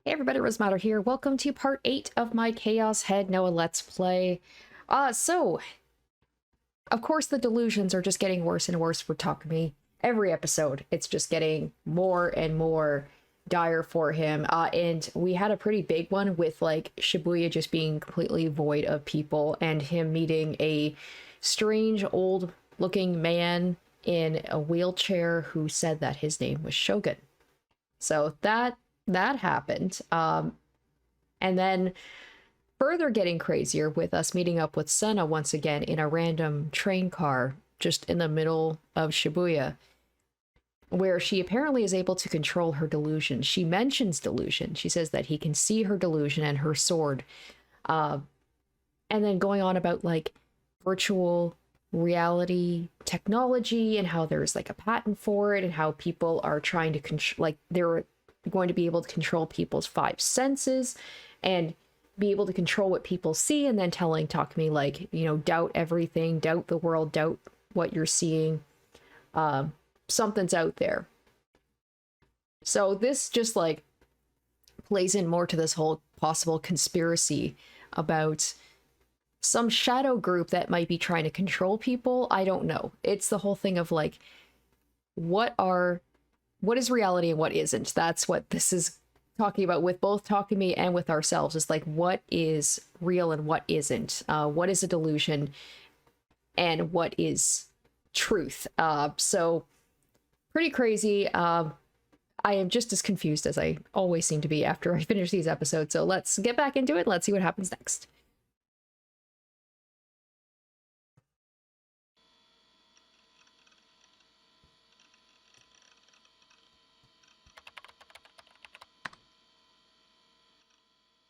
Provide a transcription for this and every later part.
Hey everybody, Rosematter here. Welcome to part 8 of my Chaos Head Noah Let's Play. Of course the delusions are just getting worse and worse for Takumi. Every episode, it's just getting more and more dire for him. And we had a pretty big one with, like, Shibuya just being completely void of people and him meeting a strange old-looking man in a wheelchair who said that his name was Shogun. So that happened. And then further getting crazier with us meeting up with Senna once again in a random train car just in the middle of Shibuya, where she apparently is able to control her delusion. She mentions delusion. She says that he can see her delusion and her sword. And then going on about, like, virtual reality technology and how there's, like, a patent for it and how people are trying to they're going to be able to control people's five senses and be able to control what people see, and then telling Takumi, like, you know, doubt everything, doubt the world, doubt what you're seeing. Something's out there. So this just, like, plays in more to this whole possible conspiracy about some shadow group that might be trying to control people. I don't know. It's the whole thing of, like, what is reality and what isn't. That's what this is talking about with both Takumi and with ourselves. It's like, what is real and what isn't? What is a delusion and what is truth? So pretty crazy. I am just as confused as I always seem to be after I finish these episodes. So let's get back into it. Let's see what happens next.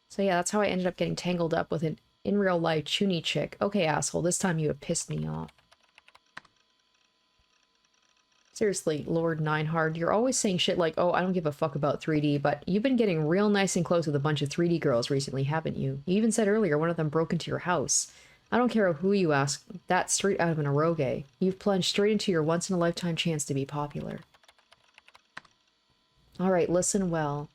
So yeah, that's how I ended up getting tangled up with an in real life chuuni chick. Okay, asshole, this time you have pissed me off. Seriously, Lord Ninehard, you're always saying shit like, oh, I don't give a fuck about 3D, but you've been getting real nice and close with a bunch of 3D girls recently, haven't you? You even said earlier one of them broke into your house. I don't care who you ask, that's straight out of an eroge. You've plunged straight into your once-in-a-lifetime chance to be popular. Alright, listen well.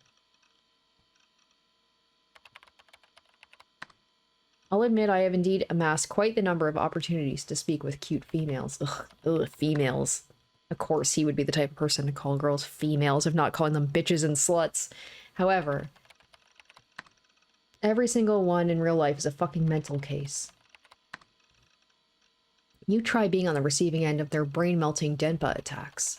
I'll admit I have indeed amassed quite the number of opportunities to speak with cute females. Ugh, females. Of course, he would be the type of person to call girls females, if not calling them bitches and sluts. However, every single one in real life is a fucking mental case. You try being on the receiving end of their brain-melting denpa attacks.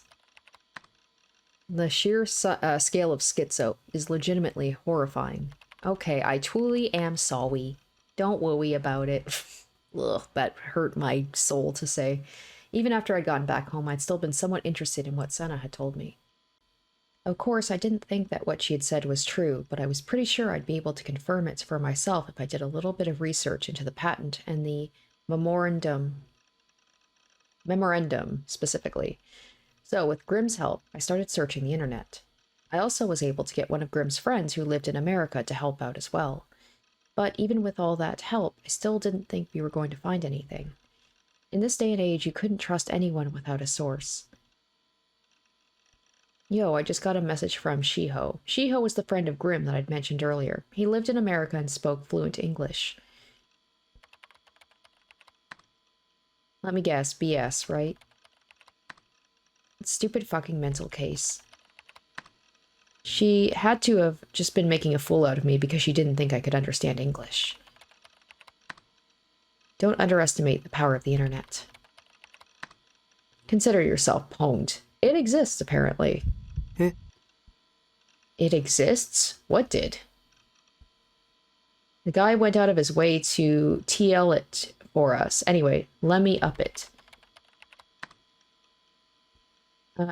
The sheer scale of schizo is legitimately horrifying. Okay, I truly am sorry. Don't worry about it. Ugh, that hurt my soul to say. Even after I'd gotten back home, I'd still been somewhat interested in what Senna had told me. Of course, I didn't think that what she had said was true, but I was pretty sure I'd be able to confirm it for myself if I did a little bit of research into the patent and the memorandum specifically. So, with Grimm's help, I started searching the internet. I also was able to get one of Grimm's friends who lived in America to help out as well. But even with all that help, I still didn't think we were going to find anything. In this day and age, you couldn't trust anyone without a source. Yo, I just got a message from Shiho. Shiho was the friend of Grimm that I'd mentioned earlier. He lived in America and spoke fluent English. Let me guess, BS, right? Stupid fucking mental case. She had to have just been making a fool out of me because she didn't think I could understand English. Don't underestimate the power of the internet. Consider yourself pwned. It exists, apparently. Eh? It exists? What did? The guy went out of his way to TL it for us. Anyway, let me up it.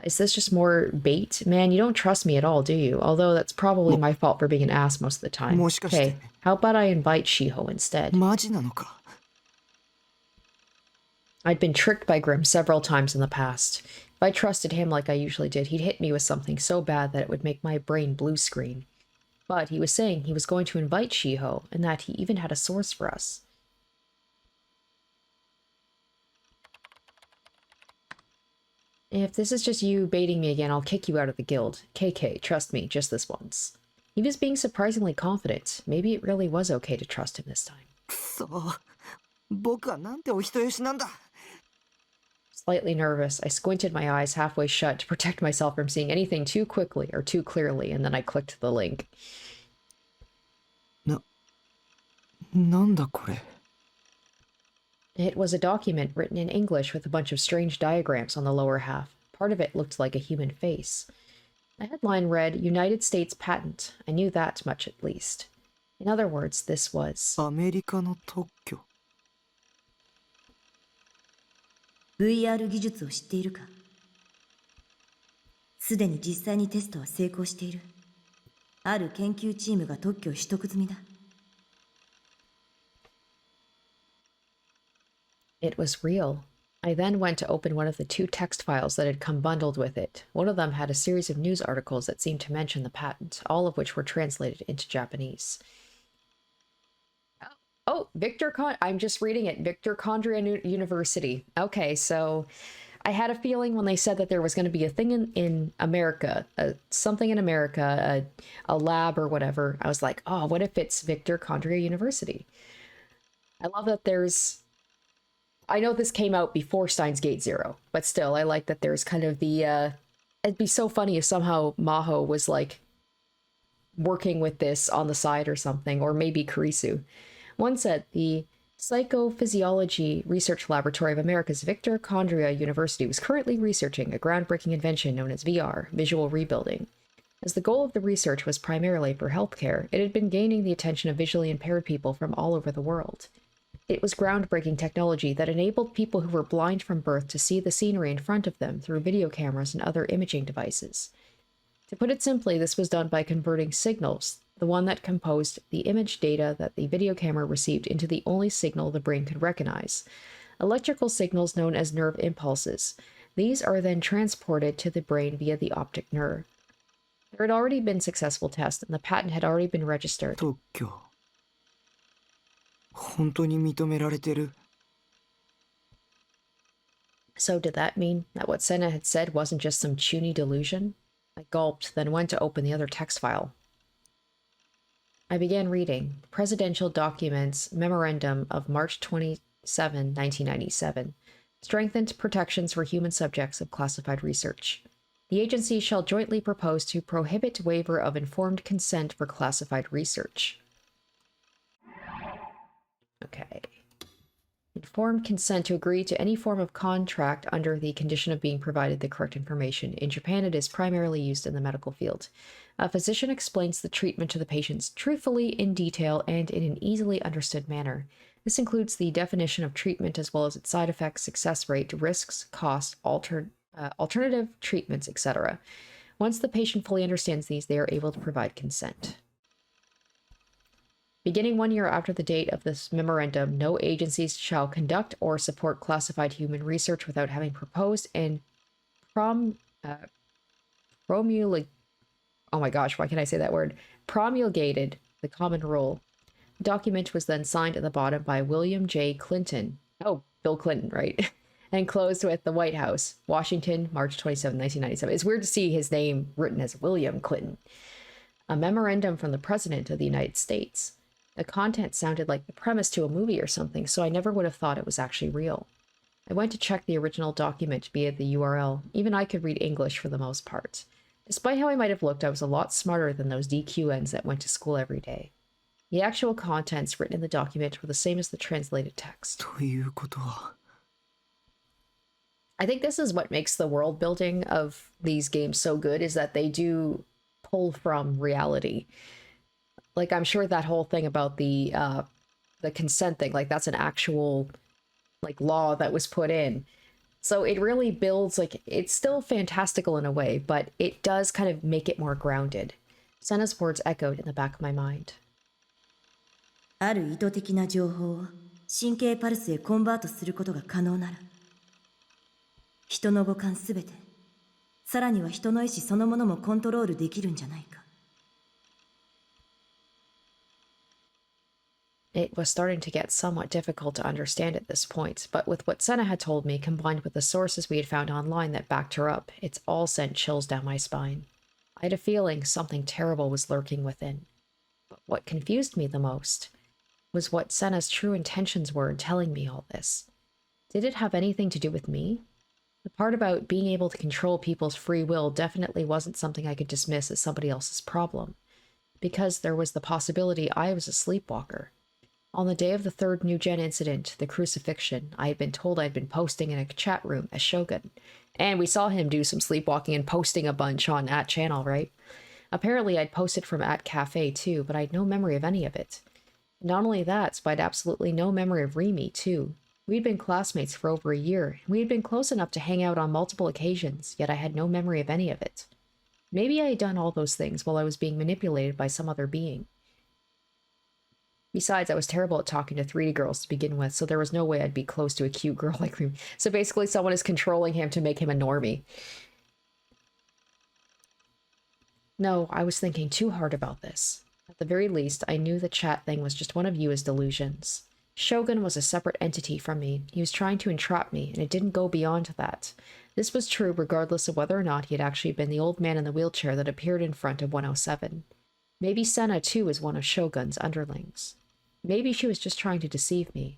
Is this just more bait? Man, you don't trust me at all, do you? Although that's probably my fault for being an ass most of the time. Okay, how about I invite Shiho instead? I'd been tricked by Grimm several times in the past. If I trusted him like I usually did, he'd hit me with something so bad that it would make my brain blue screen. But he was saying he was going to invite Shiho, and that he even had a source for us. If this is just you baiting me again, I'll kick you out of the guild. KK, trust me, just this once. He was being surprisingly confident. Maybe it really was okay to trust him this time. くそ、僕はなんてお人よしなんだ。 Slightly nervous, I squinted my eyes halfway shut to protect myself from seeing anything too quickly or too clearly, and then I clicked the link. なんだこれ。 It was a document written in English with a bunch of strange diagrams on the lower half. Part of it looked like a human face. The headline read, United States Patent. I knew that much at least. In other words, this was... アメリカの特許。 VR 技術を知っているか？すでに実際にテストは成功している。ある研究チームが特許を取得済みだ。It was real. I then went to open one of the 2 text files that had come bundled with it. One of them had a series of news articles that seemed to mention the patent, all of which were translated into Japanese. Oh, I'm just reading it. Mitochondria University. Okay, so I had a feeling when they said that there was going to be a thing in America, something in America, a lab or whatever. I was like, oh, what if it's Mitochondria University? I love that there's... I know this came out before Steins Gate Zero, but still, I like that there's kind of the... It'd be so funny if somehow Maho was, like, working with this on the side or something, or maybe Kurisu. One said, the Psychophysiology Research Laboratory of America's Mitochondria University was currently researching a groundbreaking invention known as VR, visual rebuilding. As the goal of the research was primarily for healthcare, it had been gaining the attention of visually impaired people from all over the world. It was groundbreaking technology that enabled people who were blind from birth to see the scenery in front of them through video cameras and other imaging devices. To put it simply, this was done by converting signals, the one that composed the image data that the video camera received, into the only signal the brain could recognize. Electrical signals known as nerve impulses. These are then transported to the brain via the optic nerve. There had already been successful tests, and the patent had already been registered. 特許。本当に認められてる。 So did that mean that what Senna had said wasn't just some chuuni delusion? I gulped, then went to open the other text file. I began reading Presidential Documents Memorandum of March 27, 1997. Strengthened protections for human subjects of classified research. The agency shall jointly propose to prohibit waiver of informed consent for classified research. Okay. Informed consent to agree to any form of contract under the condition of being provided the correct information. In Japan, it is primarily used in the medical field. A physician explains the treatment to the patients truthfully, in detail, and in an easily understood manner. This includes the definition of treatment as well as its side effects, success rate, risks, costs, alternative treatments, etc. Once the patient fully understands these, they are able to provide consent. Beginning 1 year after the date of this memorandum, no agencies shall conduct or support classified human research without having proposed and promulgated the common rule. The document was then signed at the bottom by William J. Clinton. Oh, Bill Clinton, right? And closed with the White House, Washington, March 27, 1997. It's weird to see his name written as William Clinton. A memorandum from the President of the United States. The content sounded like the premise to a movie or something, so I never would have thought it was actually real. I went to check the original document via the URL. Even I could read English for the most part. Despite how I might have looked, I was a lot smarter than those DQNs that went to school every day. The actual contents written in the document were the same as the translated text. ということは。 I think this is what makes the world building of these games so good, is that they do pull from reality. Like, I'm sure that whole thing about the consent thing, like, that's an actual, like, law that was put in. So it really builds, like, it's still fantastical in a way, but it does kind of make it more grounded. Senna's words echoed in the back of my mind. ある意図的な情報を神経パルスへコンバートすることが可能なら、人の五感すべて、さらには人の意志そのものもコントロールできるんじゃないか。It was starting to get somewhat difficult to understand at this point, but with what Senna had told me, combined with the sources we had found online that backed her up, it's all sent chills down my spine. I had a feeling something terrible was lurking within. But what confused me the most was what Senna's true intentions were in telling me all this. Did it have anything to do with me? The part about being able to control people's free will definitely wasn't something I could dismiss as somebody else's problem, because there was the possibility I was a sleepwalker. On the day of the third NewGen incident, the crucifixion, I had been told I'd been posting in a chat room as Shogun. And we saw him do some sleepwalking and posting a bunch on @channel, right? Apparently I'd posted from @cafe too, but I had no memory of any of it. Not only that, but I had absolutely no memory of Rimi too. We'd been classmates for over a year, and we had been close enough to hang out on multiple occasions, yet I had no memory of any of it. Maybe I had done all those things while I was being manipulated by some other being. Besides, I was terrible at talking to 3D girls to begin with, so there was no way I'd be close to a cute girl like Rimi. So basically someone is controlling him to make him a normie. No, I was thinking too hard about this. At the very least, I knew the chat thing was just one of Yua's delusions. Shogun was a separate entity from me. He was trying to entrap me, and it didn't go beyond that. This was true regardless of whether or not he had actually been the old man in the wheelchair that appeared in front of 107. Maybe Senna too was one of Shogun's underlings. Maybe she was just trying to deceive me.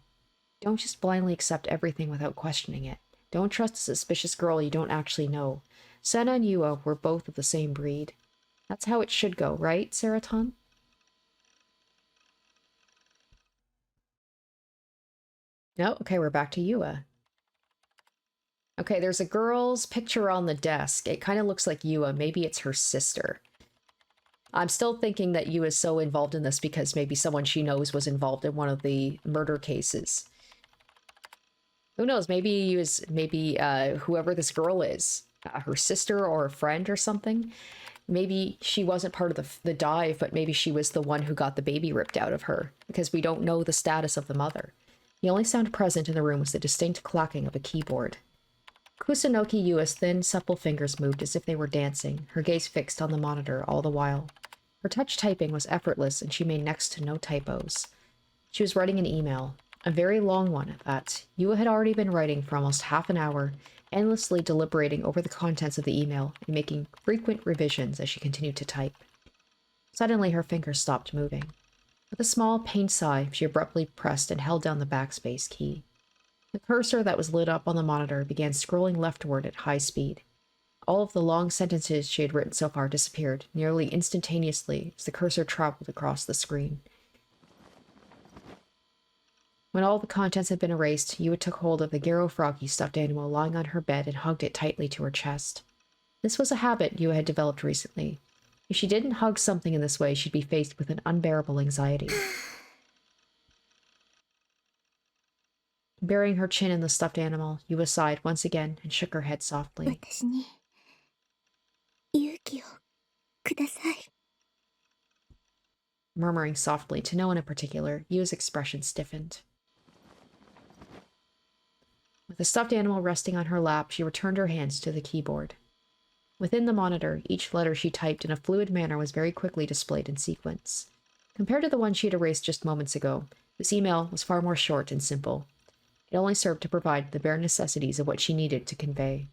Don't just blindly accept everything without questioning it. Don't trust a suspicious girl you don't actually know. Senna and Yua were both of the same breed. That's how it should go, right, Seraton? No? Okay, we're back to Yua. Okay, there's a girl's picture on the desk. It kind of looks like Yua. Maybe it's her sister. I'm still thinking that Yua is so involved in this because maybe someone she knows was involved in one of the murder cases. Who knows? Maybe whoever this girl is, her sister or a friend or something. Maybe she wasn't part of the dive, but maybe she was the one who got the baby ripped out of her, because we don't know the status of the mother. The only sound present in the room was the distinct clacking of a keyboard. Kusunoki Yua's thin, supple fingers moved as if they were dancing, her gaze fixed on the monitor all the while. Her touch typing was effortless, and she made next to no typos. She was writing an email, a very long one at that. Yua had already been writing for almost half an hour, endlessly deliberating over the contents of the email and making frequent revisions as she continued to type. Suddenly, her fingers stopped moving. With a small, pained sigh, she abruptly pressed and held down the backspace key. The cursor that was lit up on the monitor began scrolling leftward at high speed. All of the long sentences she had written so far disappeared, nearly instantaneously, as the cursor traveled across the screen. When all the contents had been erased, Yua took hold of the Garo Froggy stuffed animal lying on her bed and hugged it tightly to her chest. This was a habit Yua had developed recently. If she didn't hug something in this way, she'd be faced with an unbearable anxiety. Burying her chin in the stuffed animal, Yua sighed once again and shook her head softly. Murmuring softly to no one in particular, Yua's expression stiffened. With the stuffed animal resting on her lap, she returned her hands to the keyboard. Within the monitor, each letter she typed in a fluid manner was very quickly displayed in sequence. Compared to the one she had erased just moments ago, this email was far more short and simple. It only served to provide the bare necessities of what she needed to convey.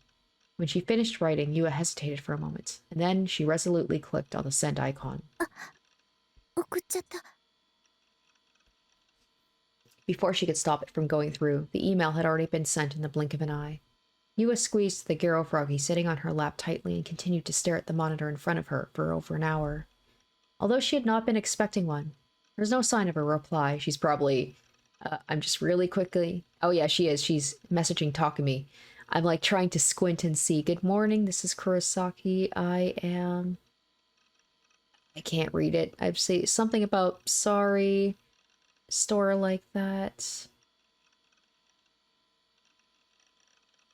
When she finished writing, Yua hesitated for a moment, and then she resolutely clicked on the send icon. Before she could stop it from going through, the email had already been sent in the blink of an eye. Yua squeezed the Garo Froggy sitting on her lap tightly and continued to stare at the monitor in front of her for over an hour. Although she had not been expecting one, there was no sign of a reply. She's probably... I'm just really quickly... Oh yeah, she is. She's messaging Takumi. I'm like trying to squint and see. Good morning, this is Kurosaki. I can't read it. I'd say something about sorry... store like that.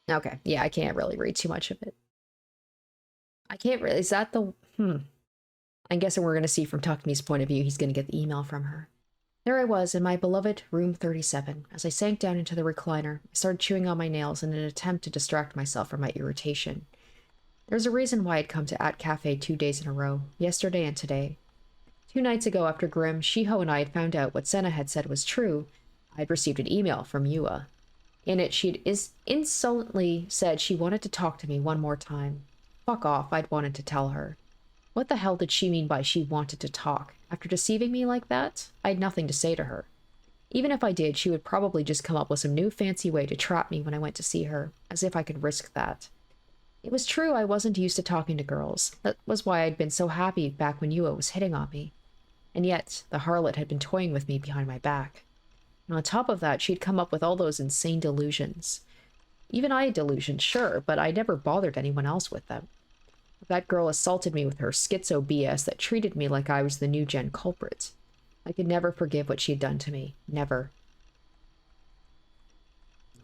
Okay, yeah, I can't really read too much of it. I can't really... Is that the... I'm guessing we're going to see from Takumi's point of view, he's going to get the email from her. There I was in my beloved room 37. As I sank down into the recliner, I started chewing on my nails in an attempt to distract myself from my irritation. There's a reason why I'd come to @cafe 2 days in a row, yesterday and today. 2 nights ago after Grim, Shiho and I had found out what Senna had said was true, I'd received an email from Yua. In it, she'd insolently said she wanted to talk to me one more time. Fuck off, I'd wanted to tell her. What the hell did she mean by she wanted to talk? After deceiving me like that, I had nothing to say to her. Even if I did, she would probably just come up with some new fancy way to trap me when I went to see her, as if I could risk that. It was true I wasn't used to talking to girls. That was why I'd been so happy back when Yua was hitting on me. And yet, the harlot had been toying with me behind my back. And on top of that, she'd come up with all those insane delusions. Even I had delusions, sure, but I never bothered anyone else with them. That girl assaulted me with her schizo BS that treated me like I was the NewGen culprit. I could never forgive what she had done to me. Never.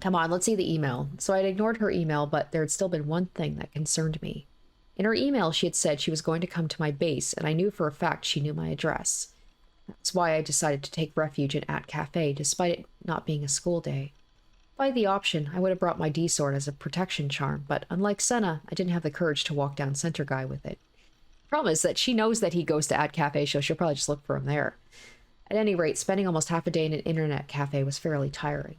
Come on, let's see the email. So I'd ignored her email, but there had still been one thing that concerned me. In her email, she had said she was going to come to my base, and I knew for a fact she knew my address. That's why I decided to take refuge in At Cafe, despite it not being a school day. If I had the option, I would have brought my D-sword as a protection charm, but unlike Senna, I didn't have the courage to walk down Center Guy with it. The problem is that she knows that he goes to At Cafe, so she'll probably just look for him there. At any rate, spending almost half a day in an internet cafe was fairly tiring.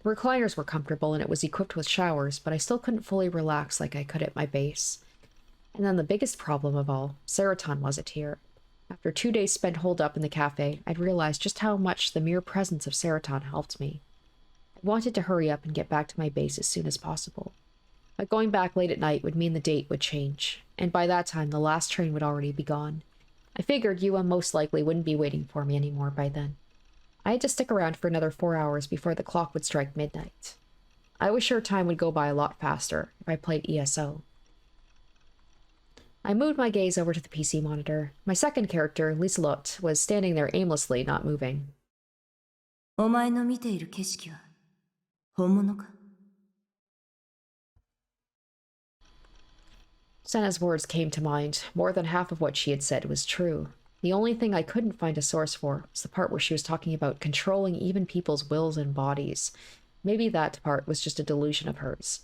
The recliners were comfortable and it was equipped with showers, but I still couldn't fully relax like I could at my base. And then the biggest problem of all, Seroton wasn't here. After 2 days spent holed up in the cafe, I'd realized just how much the mere presence of Seroton helped me. I wanted to hurry up and get back to my base as soon as possible. But going back late at night would mean the date would change, and by that time the last train would already be gone. I figured Yua most likely wouldn't be waiting for me anymore by then. I had to stick around for another 4 hours before the clock would strike midnight. I was sure time would go by a lot faster if I played ESO. I moved my gaze over to the PC monitor. My second character, Liselotte, was standing there aimlessly, not moving. お前の見ている景色は本物か? Senna's words came to mind. More than half of what she had said was true. The only thing I couldn't find a source for was the part where she was talking about controlling even people's wills and bodies. Maybe that part was just a delusion of hers.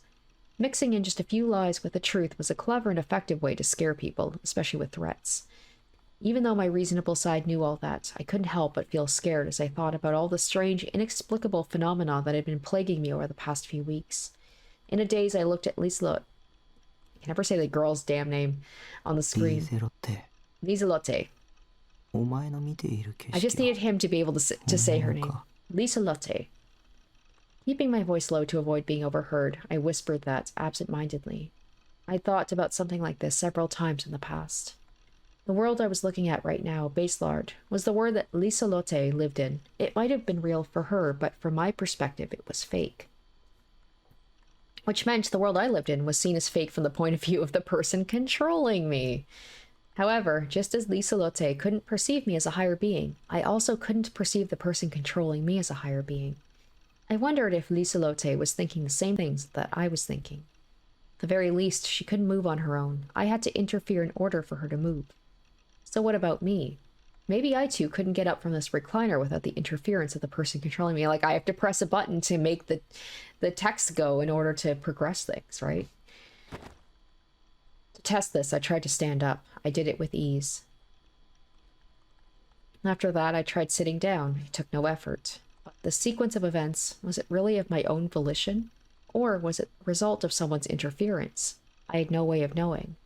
Mixing in just a few lies with the truth was a clever and effective way to scare people, especially with threats. Even though my reasonable side knew all that, I couldn't help but feel scared as I thought about all the strange, inexplicable phenomena that had been plaguing me over the past few weeks. In a daze, I looked at Liselotte. I can never say the girl's damn name on the screen. Liselotte. I just needed him to be able to say her name. Liselotte. Keeping my voice low to avoid being overheard, I whispered that absent-mindedly. I'd thought about something like this several times in the past. The world I was looking at right now, Baselard, was the world that Liselotte lived in. It might have been real for her, but from my perspective, it was fake. Which meant the world I lived in was seen as fake from the point of view of the person controlling me. However, just as Liselotte couldn't perceive me as a higher being, I also couldn't perceive the person controlling me as a higher being. I wondered if Liselotte was thinking the same things that I was thinking. At the very least, she couldn't move on her own. I had to interfere in order for her to move. So what about me? Maybe I too couldn't get up from this recliner without the interference of the person controlling me. Like I have to press a button to make the text go in order to progress things, right? To test this, I tried to stand up. I did it with ease. After that, I tried sitting down. It took no effort. But the sequence of events, was it really of my own volition? Or was it the result of someone's interference? I had no way of knowing.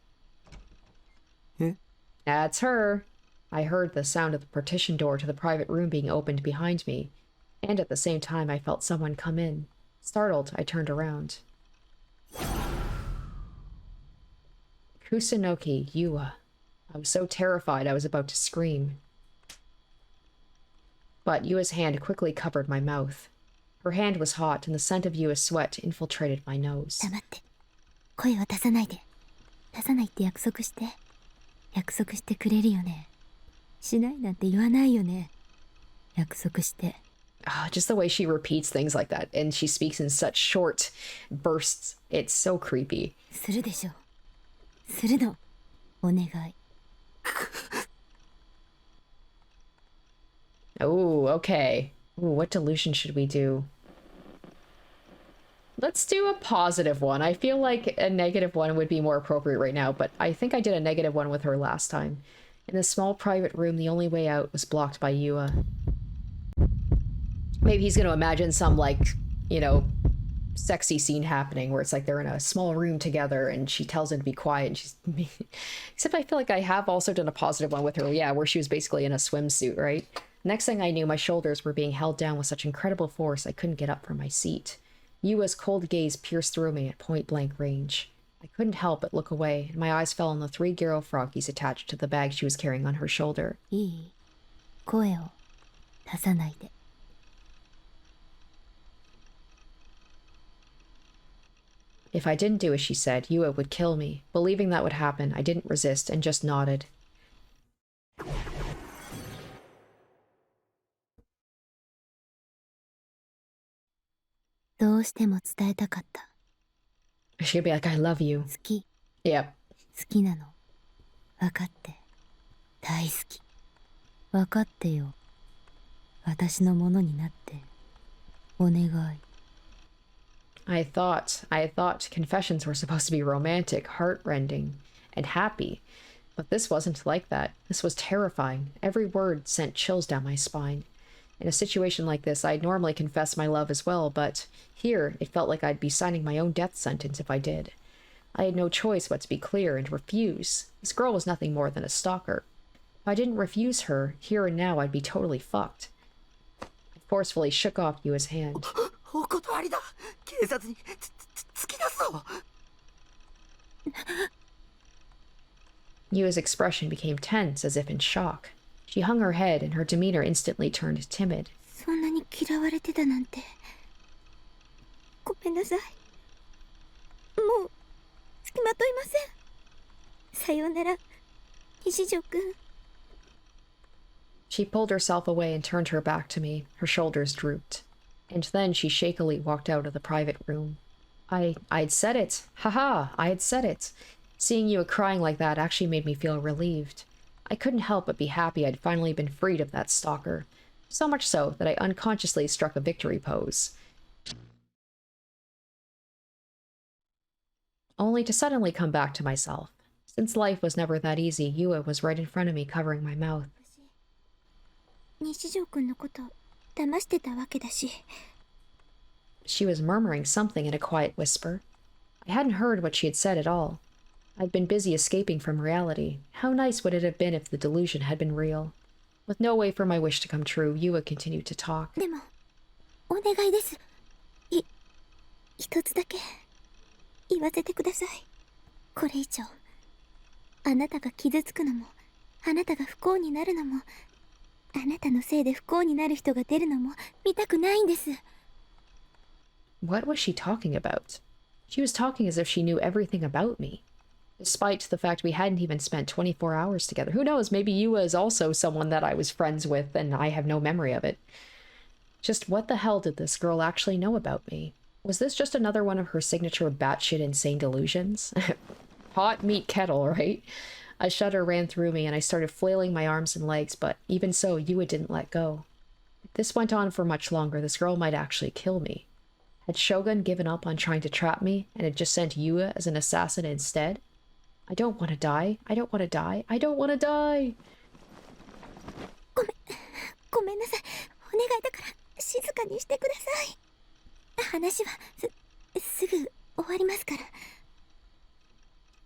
That's her. I heard the sound of the partition door to the private room being opened behind me, and at the same time I felt someone come in. Startled, I turned around. Kusunoki Yua. I was so terrified I was about to scream. But Yua's hand quickly covered my mouth. Her hand was hot, and the scent of Yua's sweat infiltrated my nose. 黙って。声を出さないで。出さないって約束して。約束してくれるよね。しないなんて言わないよね。約束して。Just the way she repeats things like that, and she speaks in such short bursts. It's so creepy. するでしょ。するの。お願い。Oh, okay. Ooh, what delusion should we do? Let's do a positive one. I feel like a negative one would be more appropriate right now, but I think I did a negative one with her last time. In the small private room, the only way out was blocked by Yua. Maybe he's going to imagine some, like, you know, sexy scene happening where it's like they're in a small room together and she tells him to be quiet and she's except I feel like I have also done a positive one with her, yeah, where she was basically in a swimsuit, right? Next thing I knew, my shoulders were being held down with such incredible force I couldn't get up from my seat. Yua's cold gaze pierced through me at point-blank range. I couldn't help but look away, and my eyes fell on the 3 gyro froggies attached to the bag she was carrying on her shoulder. いい？声を出さないで。If I didn't do as she said, Yua would kill me. Believing that would happen, I didn't resist and just nodded. She'd be like, I love you. 好き。 Yep. 好きなの。分かって。大好き。分かってよ。私のものになって。お願い。I thought confessions were supposed to be romantic, heartrending, and happy. But this wasn't like that. This was terrifying. Every word sent chills down my spine. In a situation like this, I'd normally confess my love as well, but here it felt like I'd be signing my own death sentence if I did. I had no choice but to be clear and refuse. This girl was nothing more than a stalker. If I didn't refuse her, here and now I'd be totally fucked. I forcefully shook off Yua's hand. お断りだ。警察に突き出すぞ。 Yua's expression became tense, as if in shock. She hung her head, and her demeanor instantly turned timid. そんなに嫌われてたなんて。ごめんなさい。もう付きまといません。さようなら、西条くん。She pulled herself away and turned her back to me. Her shoulders drooped. And then she shakily walked out of the private room. I'd said it. Haha, I had said it. Seeing Yua crying like that actually made me feel relieved. I couldn't help but be happy I'd finally been freed of that stalker. So much so that I unconsciously struck a victory pose. Only to suddenly come back to myself. Since life was never that easy, Yua was right in front of me, covering my mouth. 西条くんのこと騙してたわけだし。 She was murmuring something in a quiet whisper. I hadn't heard what she had said at all. I'd been busy escaping from reality. How nice would it have been if the delusion had been real? With no way for my wish to come true, Yua continued to talk. でも、お願いです。一つだけ言わせてください。これ以上、あなたが傷つくのも、あなたが不幸になるのも、あなたのせいで不幸になる人が出るのも見たくないんです。 What was she talking about? She was talking as if she knew everything about me. Despite the fact we hadn't even spent 24 hours together. Who knows, maybe Yua is also someone that I was friends with and I have no memory of it. Just what the hell did this girl actually know about me? Was this just another one of her signature batshit insane delusions? Hot meat kettle, right? A shudder ran through me and I started flailing my arms and legs, but even so, Yua didn't let go. If this went on for much longer, this girl might actually kill me. Had Shogun given up on trying to trap me and had just sent Yua as an assassin instead? I don't want to die. I don't want to die. I don't want to die. ごめんなさい。お願いだから静かにしてください。話はすぐ終わりますから。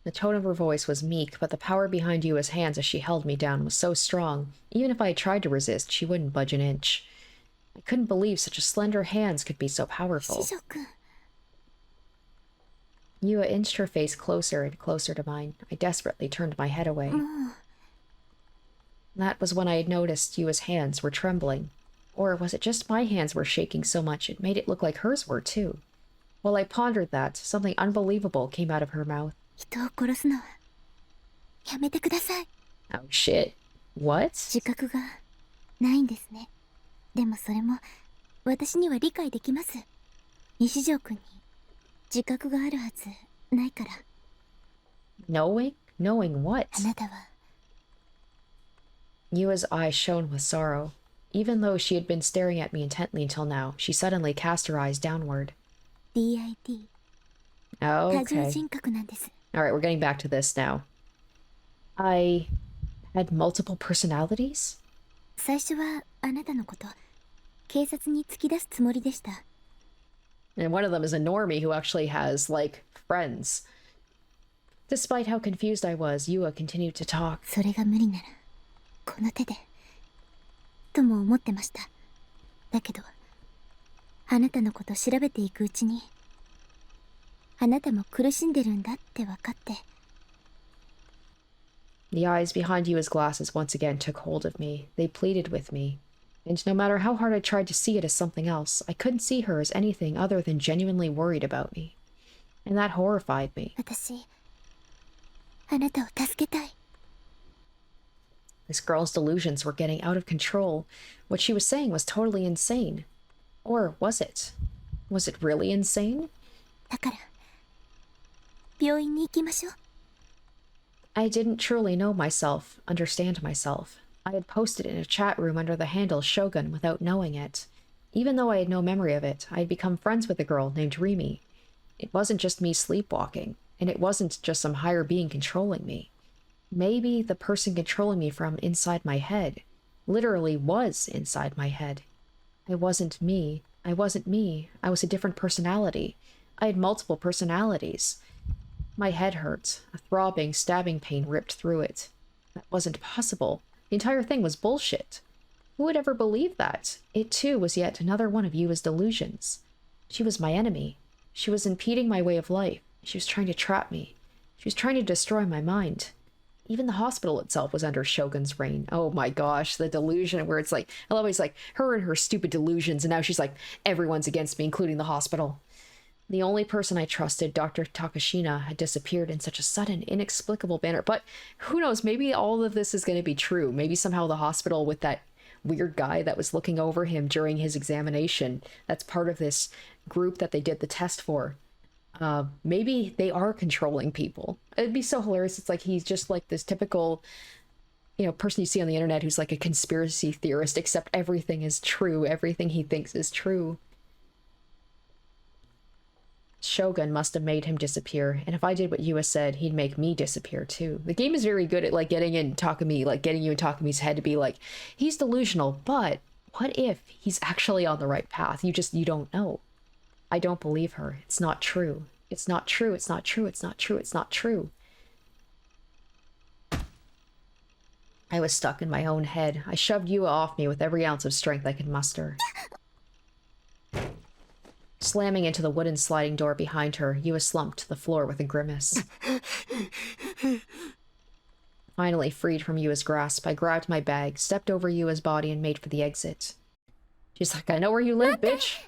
The tone of her voice was meek, but the power behind Yua's hands as she held me down was so strong. Even if I had tried to resist, she wouldn't budge an inch. I couldn't believe such a slender hands could be so powerful. 西条くん。 Yua inched her face closer and closer to mine. I desperately turned my head away. もう。 That was when I had noticed Yua's hands were trembling. Or was it just my hands were shaking so much it made it look like hers were too? While I pondered that, something unbelievable came out of her mouth. 人を殺すのはやめてください。 Oh shit. What? 自覚がないんですね。でもそれも私には理解できます。西条くんに自覚があるはずないから。 Knowing? Knowing what? あなたは Yua's eyes shone with sorrow. Even though she had been staring at me intently until now, she suddenly cast her eyes downward. DIT 多 Okay. 重人格なんです。 Alright, we're getting back to this now. I had multiple personalities? 最初はあなたのこと警察に突き出すつもりでした。And one of them is a normie who actually has, like, friends. Despite how confused I was, Yua continued to talk. それが無理ならこの手でとも思ってました。だけどあなたのこと調べていくうちにあなたも苦しんでるんだって分かって。 The eyes behind Yua's glasses once again took hold of me. They pleaded with me. And no matter how hard I tried to see it as something else, I couldn't see her as anything other than genuinely worried about me. And that horrified me. 私あなたを助けたい。 This girl's delusions were getting out of control. What she was saying was totally insane. Or was it? Was it really insane? だから病院に行きましょう。 I didn't truly know myself, understand myself. I had posted in a chat room under the handle Shogun without knowing it. Even though I had no memory of it, I had become friends with a girl named Rimi. It wasn't just me sleepwalking, and it wasn't just some higher being controlling me. Maybe the person controlling me from inside my head literally was inside my head. I wasn't me. I wasn't me. I was a different personality. I had multiple personalities. My head hurt. A throbbing, stabbing pain ripped through it. That wasn't possible. The entire thing was bullshit. Who would ever believe that? It too was yet another one of Yua's delusions. She was my enemy. She was impeding my way of life. She was trying to trap me. She was trying to destroy my mind. Even the hospital itself was under Shogun's reign. Oh my gosh, the delusion where it's like, I love how he's like, her and her stupid delusions, and now she's like, everyone's against me, including the hospital. The only person I trusted, Dr. Takashina, had disappeared in such a sudden, inexplicable manner. But who knows, maybe all of this is going to be true. Maybe somehow the hospital with that weird guy that was looking over him during his examination, that's part of this group that they did the test for. Maybe they are controlling people. It'd be so hilarious. It's like he's just like this typical, person you see on the internet who's like a conspiracy theorist, except everything is true. Everything he thinks is true. Shogun must have made him disappear, and if I did what Yua said, he'd make me disappear too. The game is very good at like getting you in Takumi's head to be like, he's delusional, but what if he's actually on the right path? You don't know. I don't believe her. It's not true. It's not true. It's not true. It's not true. It's not true. I was stuck in my own head. I shoved Yua off me with every ounce of strength I could muster. Slamming into the wooden sliding door behind her, Yua slumped to the floor with a grimace. Finally freed from Yua's grasp, I grabbed my bag, stepped over Yua's body, and made for the exit. She's like, I know where you live, bitch!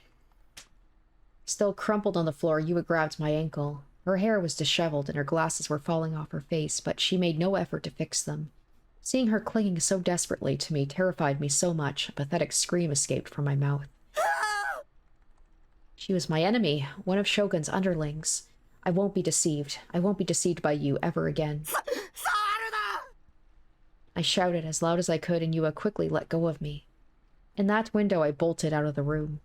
Still crumpled on the floor, Yua grabbed my ankle. Her hair was disheveled and her glasses were falling off her face, but she made no effort to fix them. Seeing her clinging so desperately to me terrified me so much, a pathetic scream escaped from my mouth. She was my enemy, one of Shogun's underlings. I won't be deceived. I won't be deceived by you ever again. I shouted as loud as I could, and Yua quickly let go of me. In that window, I bolted out of the room.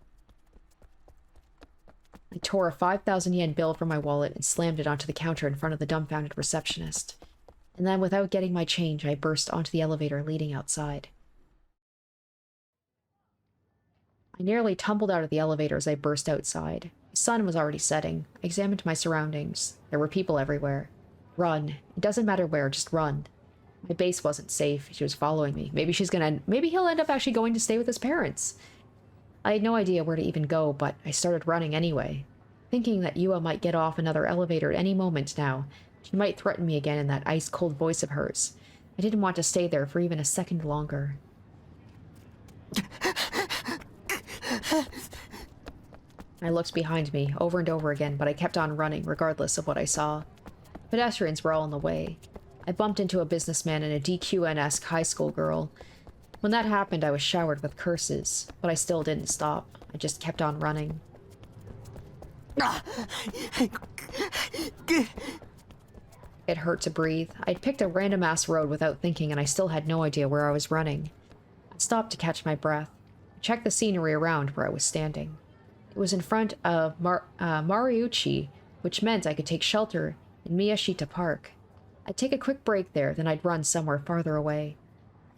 I tore a 5,000 yen bill from my wallet and slammed it onto the counter in front of the dumbfounded receptionist. And then, without getting my change, I burst onto the elevator leading outside. I nearly tumbled out of the elevator as I burst outside. The sun was already setting. I examined my surroundings. There were people everywhere. Run. It doesn't matter where, just run. My base wasn't safe. She was following me. Maybe he'll end up actually going to stay with his parents. I had no idea where to even go, but I started running anyway. Thinking that Yua might get off another elevator at any moment now. She might threaten me again in that ice-cold voice of hers. I didn't want to stay there for even a second longer. I looked behind me, over and over again, but I kept on running, regardless of what I saw. Pedestrians were all in the way. I bumped into a businessman and a DQN-esque high school girl. When that happened, I was showered with curses, but I still didn't stop. I just kept on running. It hurt to breathe. I'd picked a random-ass road without thinking, and I still had no idea where I was running. I stopped to catch my breath. I checked the scenery around where I was standing. It was in front of Mariuchi, which meant I could take shelter in Miyashita Park. I'd take a quick break there, then I'd run somewhere farther away.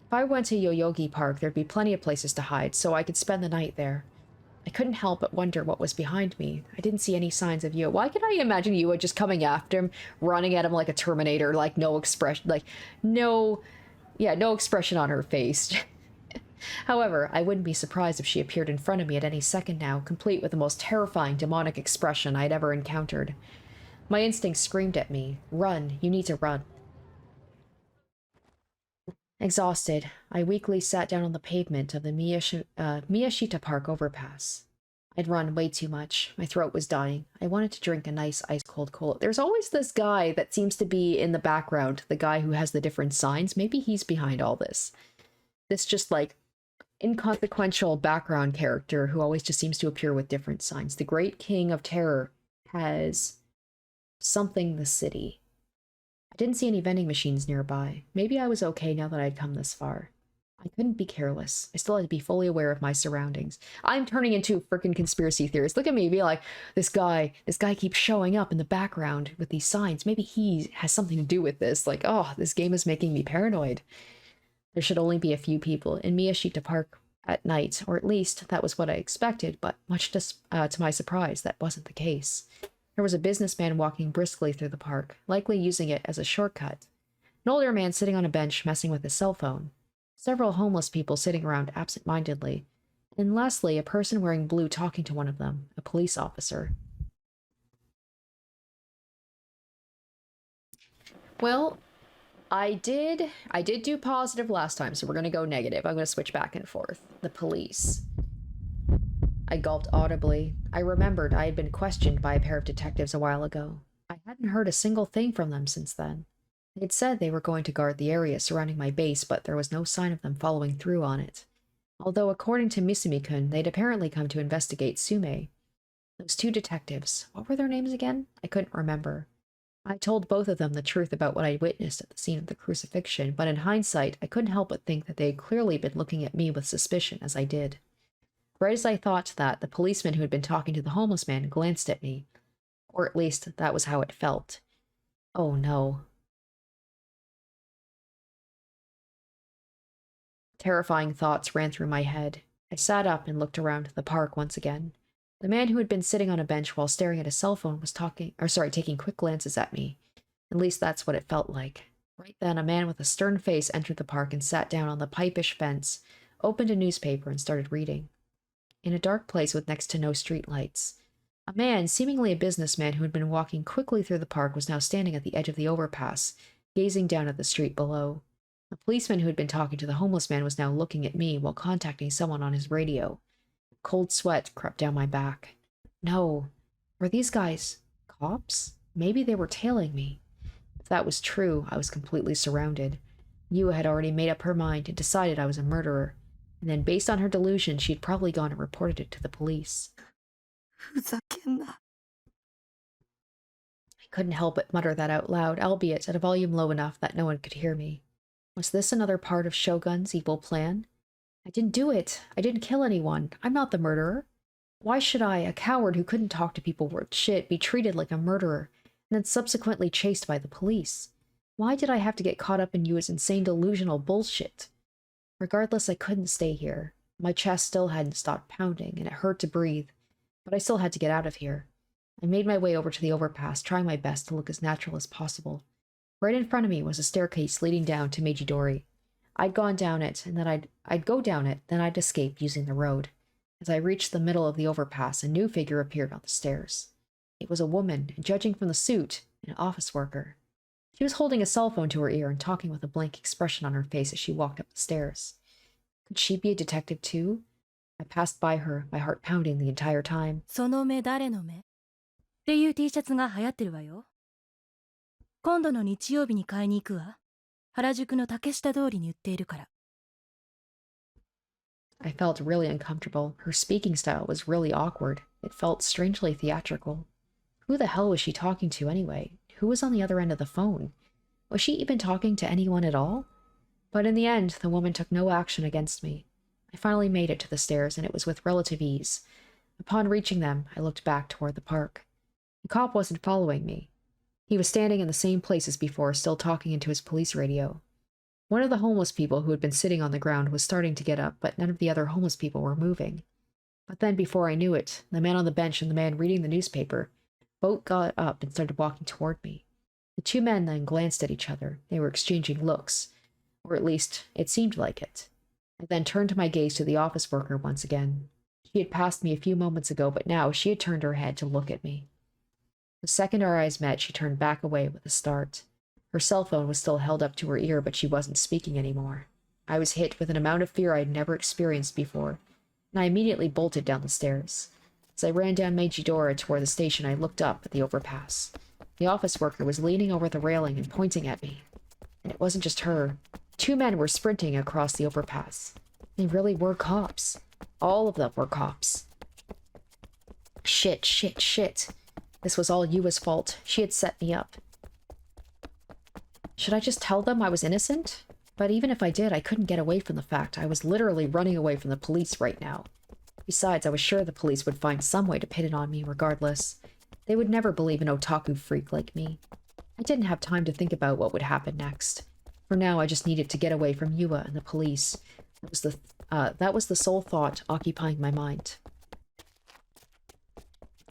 If I went to Yoyogi Park, there'd be plenty of places to hide, so I could spend the night there. I I couldn't help but wonder what was behind me. I didn't see any signs of Yua. Why can I imagine Yua just coming after him, running at him like a Terminator, like no expression, no expression on her face. However, I wouldn't be surprised if she appeared in front of me at any second now, complete with the most terrifying demonic expression I'd ever encountered. My instinct screamed at me, "Run, you need to run." Exhausted, I weakly sat down on the pavement of the Miyashita Park overpass. I'd run way too much. My throat was dying. I wanted to drink a nice ice-cold cola. There's always this guy that seems to be in the background, the guy who has the different signs. Maybe he's behind all this. This just, like, inconsequential background character who always just seems to appear with different signs. The Great King of Terror has something the city. I didn't see any vending machines nearby. Maybe I was okay now that I'd come this far. I couldn't be careless. I still had to be fully aware of my surroundings. I'm turning into a freaking conspiracy theorist. Look at me, be like, this guy keeps showing up in the background with these signs. Maybe he has something to do with this. Like, oh, this game is making me paranoid. There should only be a few people in Miyashita Park at night, or at least that was what I expected, but much to my surprise, that wasn't the case. There was a businessman walking briskly through the park, likely using it as a shortcut. An older man sitting on a bench messing with his cell phone. Several homeless people sitting around absent-mindedly. And lastly, a person wearing blue talking to one of them, a police officer. Well, I did do positive last time, so we're going to go negative. I'm going to switch back and forth. The police. I gulped audibly. I remembered I had been questioned by a pair of detectives a while ago. I hadn't heard a single thing from them since then. They'd said they were going to guard the area surrounding my base, but there was no sign of them following through on it. Although, according to Misumi-kun, they'd apparently come to investigate Sume. Those two detectives, what were their names again? I couldn't remember. I told both of them the truth about what I'd witnessed at the scene of the crucifixion, but in hindsight, I couldn't help but think that they had clearly been looking at me with suspicion as I did. Right as I thought that, the policeman who had been talking to the homeless man glanced at me. Or at least, that was how it felt. Oh no. Terrifying thoughts ran through my head. I sat up and looked around the park once again. The man who had been sitting on a bench while staring at his cell phone was taking quick glances at me. At least that's what it felt like. Right then, a man with a stern face entered the park and sat down on the pipe-ish fence, opened a newspaper, and started reading. In a dark place with next to no streetlights, a man, seemingly a businessman who had been walking quickly through the park, was now standing at the edge of the overpass, gazing down at the street below. The policeman who had been talking to the homeless man was now looking at me while contacting someone on his radio. Cold sweat crept down my back. No. Were these guys cops? Maybe they were tailing me. If that was true, I was completely surrounded. Yua had already made up her mind and decided I was a murderer. And then, based on her delusion, she'd probably gone and reported it to the police. ふざけんな。 I couldn't help but mutter that out loud, albeit at a volume low enough that no one could hear me. Was this another part of Shogun's evil plan? I didn't do it. I didn't kill anyone. I'm not the murderer. Why should I, a coward who couldn't talk to people worth shit, be treated like a murderer, and then subsequently chased by the police? Why did I have to get caught up in Yua's insane delusional bullshit? Regardless, I couldn't stay here. My chest still hadn't stopped pounding, and it hurt to breathe, but I still had to get out of here. I made my way over to the overpass, trying my best to look as natural as possible. Right in front of me was a staircase leading down to Meijidori. I'd gone down it, and then I'd go down it, then I'd escape using the road. As I reached the middle of the overpass, a new figure appeared on the stairs. It was a woman, and judging from the suit, an office worker. She was holding a cell phone to her ear and talking with a blank expression on her face as she walked up the stairs. Could she be a detective too? I passed by her, my heart pounding the entire time. その目誰の目っていう T シャツが流行ってるわよ。今度の日曜日に買いに行くわ。原宿の竹下通りに売っているから。I felt really uncomfortable. Her speaking style was really awkward. It felt strangely theatrical. Who the hell was she talking to anyway? Who was on the other end of the phone? Was she even talking to anyone at all? But in the end, the woman took no action against me. I finally made it to the stairs, and it was with relative ease. Upon reaching them, I looked back toward the park. The cop wasn't following me. He was standing in the same place as before, still talking into his police radio. One of the homeless people who had been sitting on the ground was starting to get up, but none of the other homeless people were moving. But then, before I knew it, the man on the bench and the man reading the newspaper both got up and started walking toward me. The two men then glanced at each other. They were exchanging looks, or at least it seemed like it. I then turned my gaze to the office worker once again. She had passed me a few moments ago, but now she had turned her head to look at me. The second our eyes met, she turned back away with a start. Her cell phone was still held up to her ear, but she wasn't speaking anymore. I was hit with an amount of fear I'd never experienced before, and I immediately bolted down the stairs. As I ran down Meiji-dora toward the station, I looked up at the overpass. The office worker was leaning over the railing and pointing at me. And it wasn't just her. Two men were sprinting across the overpass. They really were cops. All of them were cops. Shit. This was all Yua's fault. She had set me up. Should I just tell them I was innocent? But even if I did, I couldn't get away from the fact I was literally running away from the police right now. Besides, I was sure the police would find some way to pin it on me regardless. They would never believe an otaku freak like me. I didn't have time to think about what would happen next. For now, I just needed to get away from Yua and the police. That was the sole thought occupying my mind.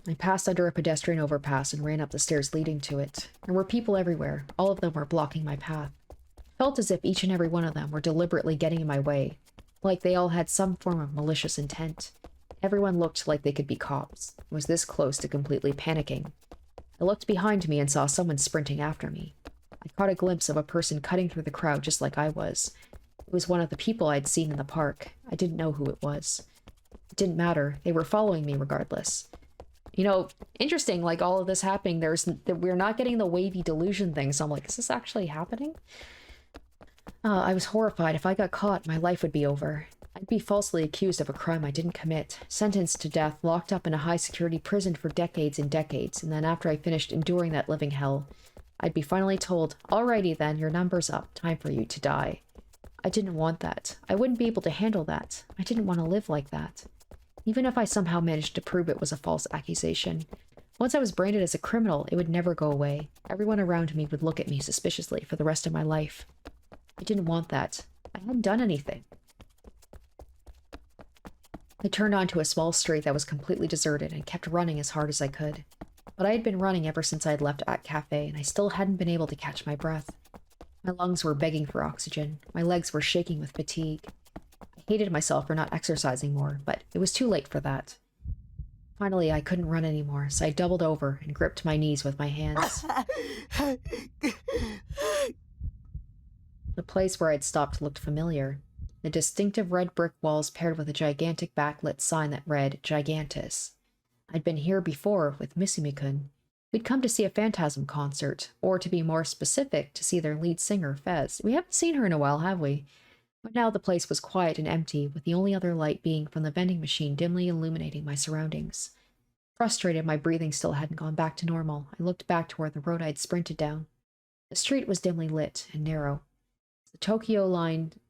I passed under a pedestrian overpass and ran up the stairs leading to it. There were people everywhere. All of them were blocking my path. It felt as if each and every one of them were deliberately getting in my way, like they all had some form of malicious intent. Everyone looked like they could be cops. I was this close to completely panicking. I looked behind me and saw someone sprinting after me. I caught a glimpse of a person cutting through the crowd just like I was. It was one of the people I'd seen in the park. I didn't know who it was. It didn't matter. They were following me regardless. You know, interesting, like all of this happening, we're not getting the wavy delusion thing, so I'm like, is this actually happening? I was horrified. If I got caught, my life would be over. I'd be falsely accused of a crime I didn't commit, sentenced to death, locked up in a high-security prison for decades and decades, and then after I finished enduring that living hell, I'd be finally told, alrighty then, your number's up, time for you to die. I didn't want that. I wouldn't be able to handle that. I didn't want to live like that. Even if I somehow managed to prove it was a false accusation, once I was branded as a criminal, it would never go away. Everyone around me would look at me suspiciously for the rest of my life. I didn't want that. I hadn't done anything. I turned onto a small street that was completely deserted and kept running as hard as I could. But I had been running ever since I had left At Cafe, and I still hadn't been able to catch my breath. My lungs were begging for oxygen. My legs were shaking with fatigue. I hated myself for not exercising more, but it was too late for that. Finally, I couldn't run anymore, so I doubled over and gripped my knees with my hands. The place where I'd stopped looked familiar. The distinctive red brick walls paired with a gigantic backlit sign that read, Gigantus. I'd been here before with Misumi-kun. We'd come to see a Phantasm concert, or to be more specific, to see their lead singer, Fez. We haven't seen her in a while, have we? But now the place was quiet and empty, with the only other light being from the vending machine dimly illuminating my surroundings. Frustrated my breathing still hadn't gone back to normal, I looked back toward the road I'd sprinted down. The street was dimly lit and narrow. The Toyoko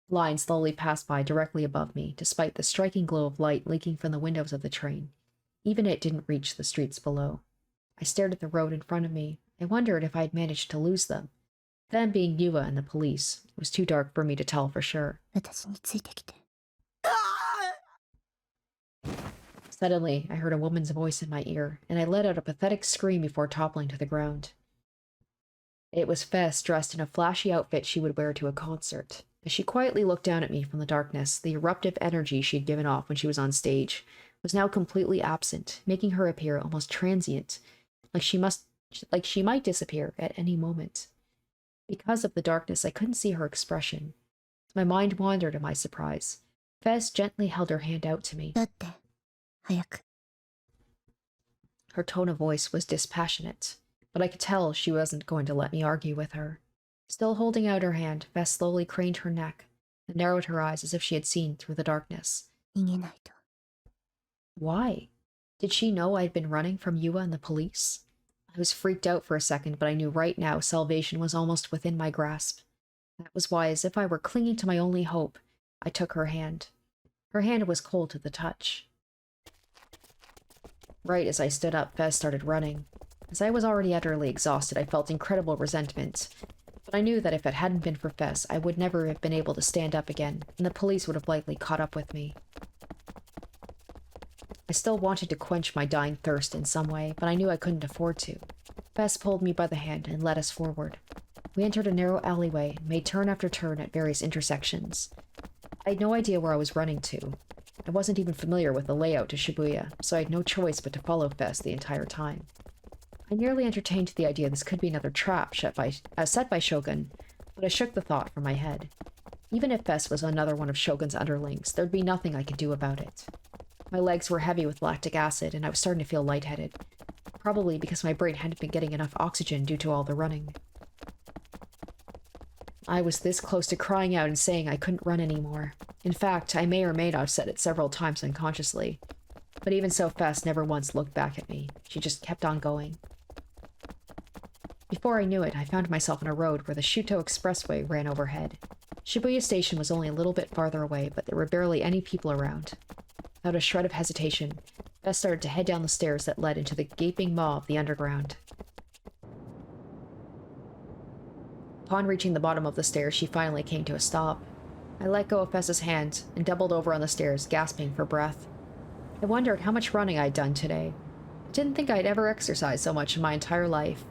line slowly passed by directly above me, despite the striking glow of light leaking from the windows of the train. Even it didn't reach the streets below. I stared at the road in front of me. I wondered if I had managed to lose them. Them being Yua and the police. It was too dark for me to tell for sure. Suddenly, I heard a woman's voice in my ear, and I let out a pathetic scream before toppling to the ground. It was Fess, dressed in a flashy outfit she would wear to a concert. As she quietly looked down at me from the darkness, the eruptive energy she'd given off when she was on stage was now completely absent, making her appear almost transient, like she might disappear at any moment. Because of the darkness, I couldn't see her expression. My mind wandered in my surprise. Fess gently held her hand out to me. Her tone of voice was dispassionate, but I could tell she wasn't going to let me argue with her. Still holding out her hand, Fess slowly craned her neck and narrowed her eyes as if she had seen through the darkness. Why? Did she know I'd been running from Yua and the police? I was freaked out for a second, but I knew right now salvation was almost within my grasp. That was why, as if I were clinging to my only hope, I took her hand. Her hand was cold to the touch. Right as I stood up, Fez started running. As I was already utterly exhausted, I felt incredible resentment. But But I knew that if it hadn't been for Fess, I would never have been able to stand up again, and the police would have likely caught up with me. I still wanted to quench my dying thirst in some way, but I knew I couldn't afford to. Fess pulled me by the hand and led us forward. We entered a narrow alleyway and made turn after turn at various intersections. I had no idea where I was running to. I wasn't even familiar with the layout to Shibuya, so I had no choice but to follow Fess the entire time. I nearly entertained the idea this could be another trap set by Shogun, but I shook the thought from my head. Even if Fess was another one of Shogun's underlings, there'd be nothing I could do about it. My legs were heavy with lactic acid, and I was starting to feel lightheaded. Probably because my brain hadn't been getting enough oxygen due to all the running. I was this close to crying out and saying I couldn't run anymore. In fact, I may or may not have said it several times unconsciously. But even so, Fess never once looked back at me. She just kept on going. Before I knew it, I found myself on a road where the Shuto Expressway ran overhead. Shibuya Station was only a little bit farther away, but there were barely any people around. Without a shred of hesitation, Fess started to head down the stairs that led into the gaping maw of the underground. Upon reaching the bottom of the stairs, she finally came to a stop. I let go of Fess's hand and doubled over on the stairs, gasping for breath. I wondered how much running I'd done today. I didn't think I'd ever exercised so much in my entire life.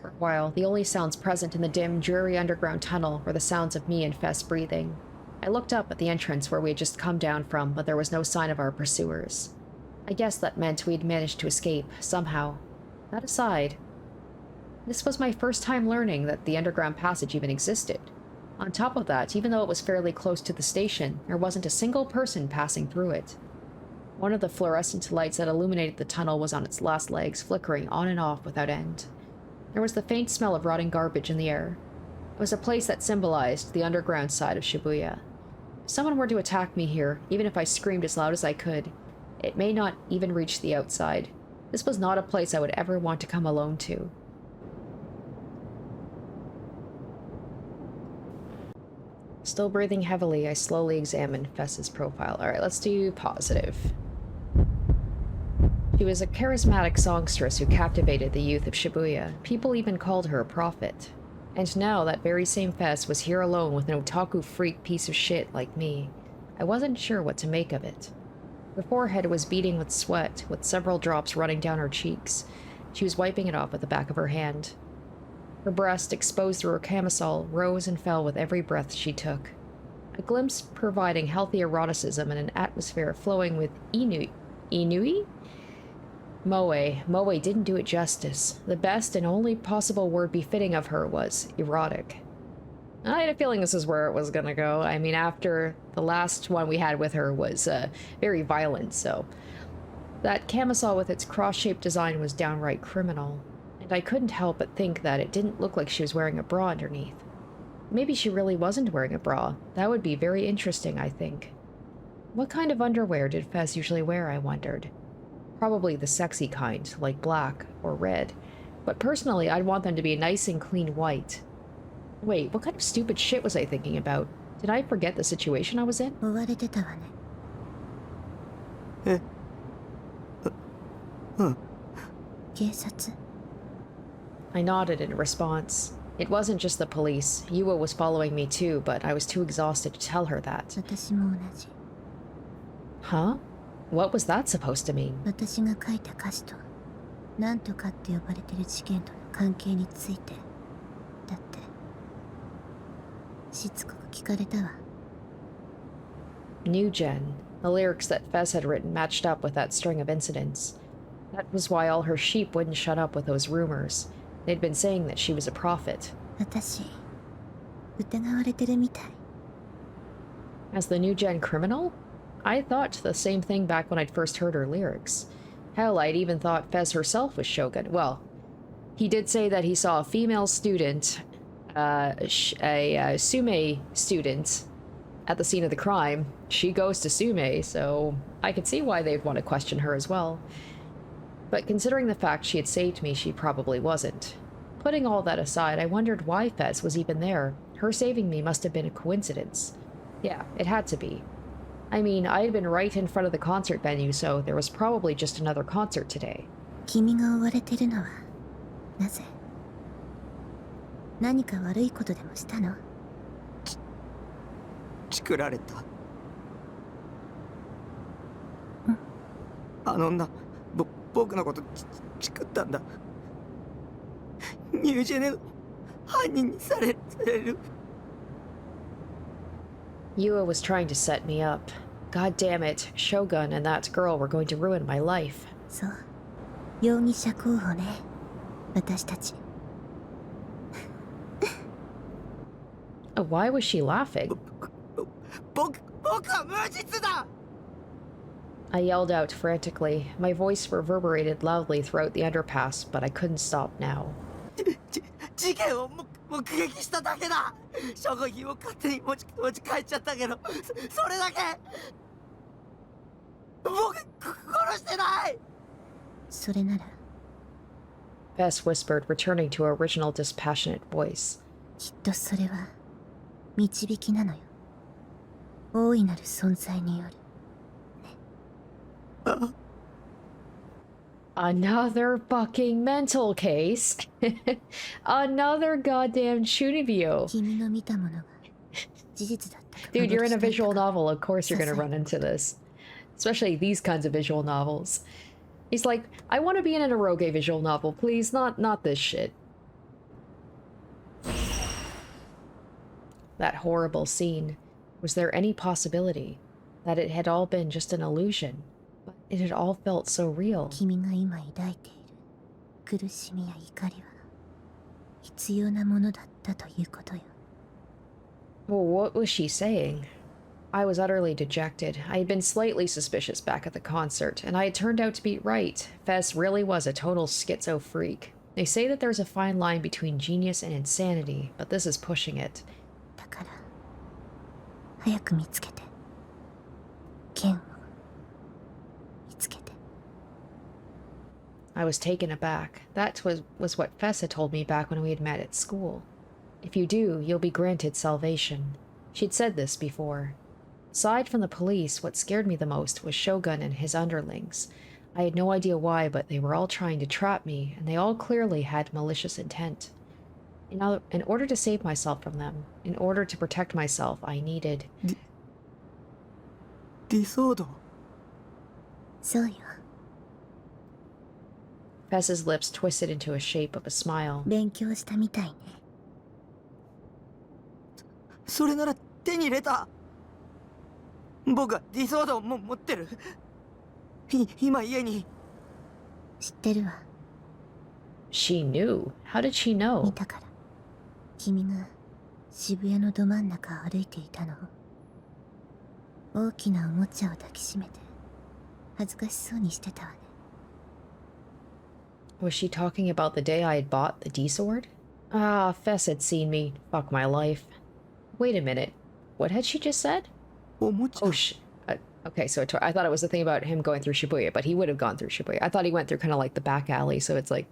For a while, the only sounds present in the dim, dreary underground tunnel were the sounds of me and Fess breathing. I looked up at the entrance where we had just come down from, but there was no sign of our pursuers. I guess that meant we'd managed to escape, somehow. That aside, this was my first time learning that the underground passage even existed. On top of that, even though it was fairly close to the station, there wasn't a single person passing through it. One of the fluorescent lights that illuminated the tunnel was on its last legs, flickering on and off without end. There was the faint smell of rotting garbage in the air. It was a place that symbolized the underground side of Shibuya. If someone were to attack me here, even if I screamed as loud as I could, it may not even reach the outside. This was not a place I would ever want to come alone to. Still breathing heavily, I slowly examined Fess's profile. Alright, let's do positive. She was a charismatic songstress who captivated the youth of Shibuya. People even called her a prophet. And now that very same Fess was here alone with an otaku freak piece of shit like me. I wasn't sure what to make of it. Her forehead was beading with sweat, with several drops running down her cheeks. She was wiping it off with the back of her hand. Her breast, exposed through her camisole, rose and fell with every breath she took. A glimpse providing healthy eroticism and an atmosphere flowing with Inui? Moe didn't do it justice. The best and only possible word befitting of her was erotic. I had a feeling this is where it was gonna go. I mean, after the last one we had with her was very violent, so... That camisole with its cross-shaped design was downright criminal, and I couldn't help but think that it didn't look like she was wearing a bra underneath. Maybe she really wasn't wearing a bra. That would be very interesting, I think. What kind of underwear did Fess usually wear, I wondered? Probably the sexy kind, like black or red. But personally, I'd want them to be nice and clean white. Wait, what kind of stupid shit was I thinking about? Did I forget the situation I was in? 追われてたわね。え、うん。警察。I nodded in response. It wasn't just the police. Yua was following me too, but I was too exhausted to tell her that. 私も同じ。 Huh? What was that supposed to mean? 私が書いた歌詞と、なんとかって呼ばれてる事件との関係について。だって、しつこく聞かれたわ。NewGen. The lyrics that Fess had written matched up with that string of incidents. That was why all her sheep wouldn't shut up with those rumors. They'd been saying that she was a prophet. 私、疑われてるみたい。As the NewGen criminal? I thought the same thing back when I'd first heard her lyrics. Hell, I'd even thought Fess herself was Shogun. Well, he did say that he saw a female student, a Sume student, at the scene of the crime. She goes to Sume, so I could see why they'd want to question her as well. But considering the fact she had saved me, she probably wasn't. Putting all that aside, I wondered why Fess was even there. Her saving me must have been a coincidence. Yeah, it had to be. I mean, I had been right in front of the concert venue, so there was probably just another concert today. 君が追われてるのはなぜ？何か悪いことでもしたの？チクられた。あの女、僕のことチクったんだ。ニュージェネの犯人にされる。Yua was trying to set me up. God damn it, Shogun and that girl were going to ruin my life. そう、容疑者候補ね、私たち。Why was she laughing? 僕は無実だ。 I yelled out frantically. My voice reverberated loudly throughout the underpass, but I couldn't stop now. 事件を目撃しただけだ。証拠品を勝手に持ち帰っちゃったけど、それだけ。僕殺してない。それなら Fess whispered, returning to her original dispassionate voice. きっとそれは導きなのよ。大いなる存在による。Another fucking mental case. Another goddamn CHUUNIBYOU. 君の見たものが事実だったか。 Dude, you're in a visual novel. Of course you're gonna run into this. Especially these kinds of visual novels. He's like, I want to be in an eroge visual novel, please. Not this shit. That horrible scene. Was there any possibility that it had all been just an illusion? But it had all felt so real. 君が今抱いている苦しみや怒りは必要なものだったということよ。 Well, what was she saying? I was utterly dejected. I had been slightly suspicious back at the concert, and I had turned out to be right. Fess really was a total schizo freak. They say that there's a fine line between genius and insanity, but this is pushing it. だから早く見つけて剣を見つけて。 I was taken aback. That was what Fess had told me back when we had met at school. If you do, you'll be granted salvation. She'd said this before. Aside from the police, what scared me the most was Shogun and his underlings. I had no idea why, but they were all trying to trap me, and they all clearly had malicious intent. In order to save myself from them, in order to protect myself, I needed... 理想度。そうよ。 Fess's lips twisted into a shape of a smile. 勉強したみたいね。それなら手に入れた。僕は理想度も持ってる。今家に。知ってるわ。 She knew. How did she know? 見たから。君が渋谷のど真ん中を歩いていたのを。大きなおもちゃを抱きしめて恥ずかしそうにしてたわね。 Was she talking about the day I had bought the D-sword? Ah, Fess had seen me. Fuck my life. Wait a minute. What had she just said? おもちゃ。 Oh, okay, so I thought it was the thing about him going through Shibuya, but he would have gone through Shibuya. I thought he went through kind of like the back alley, so it's like...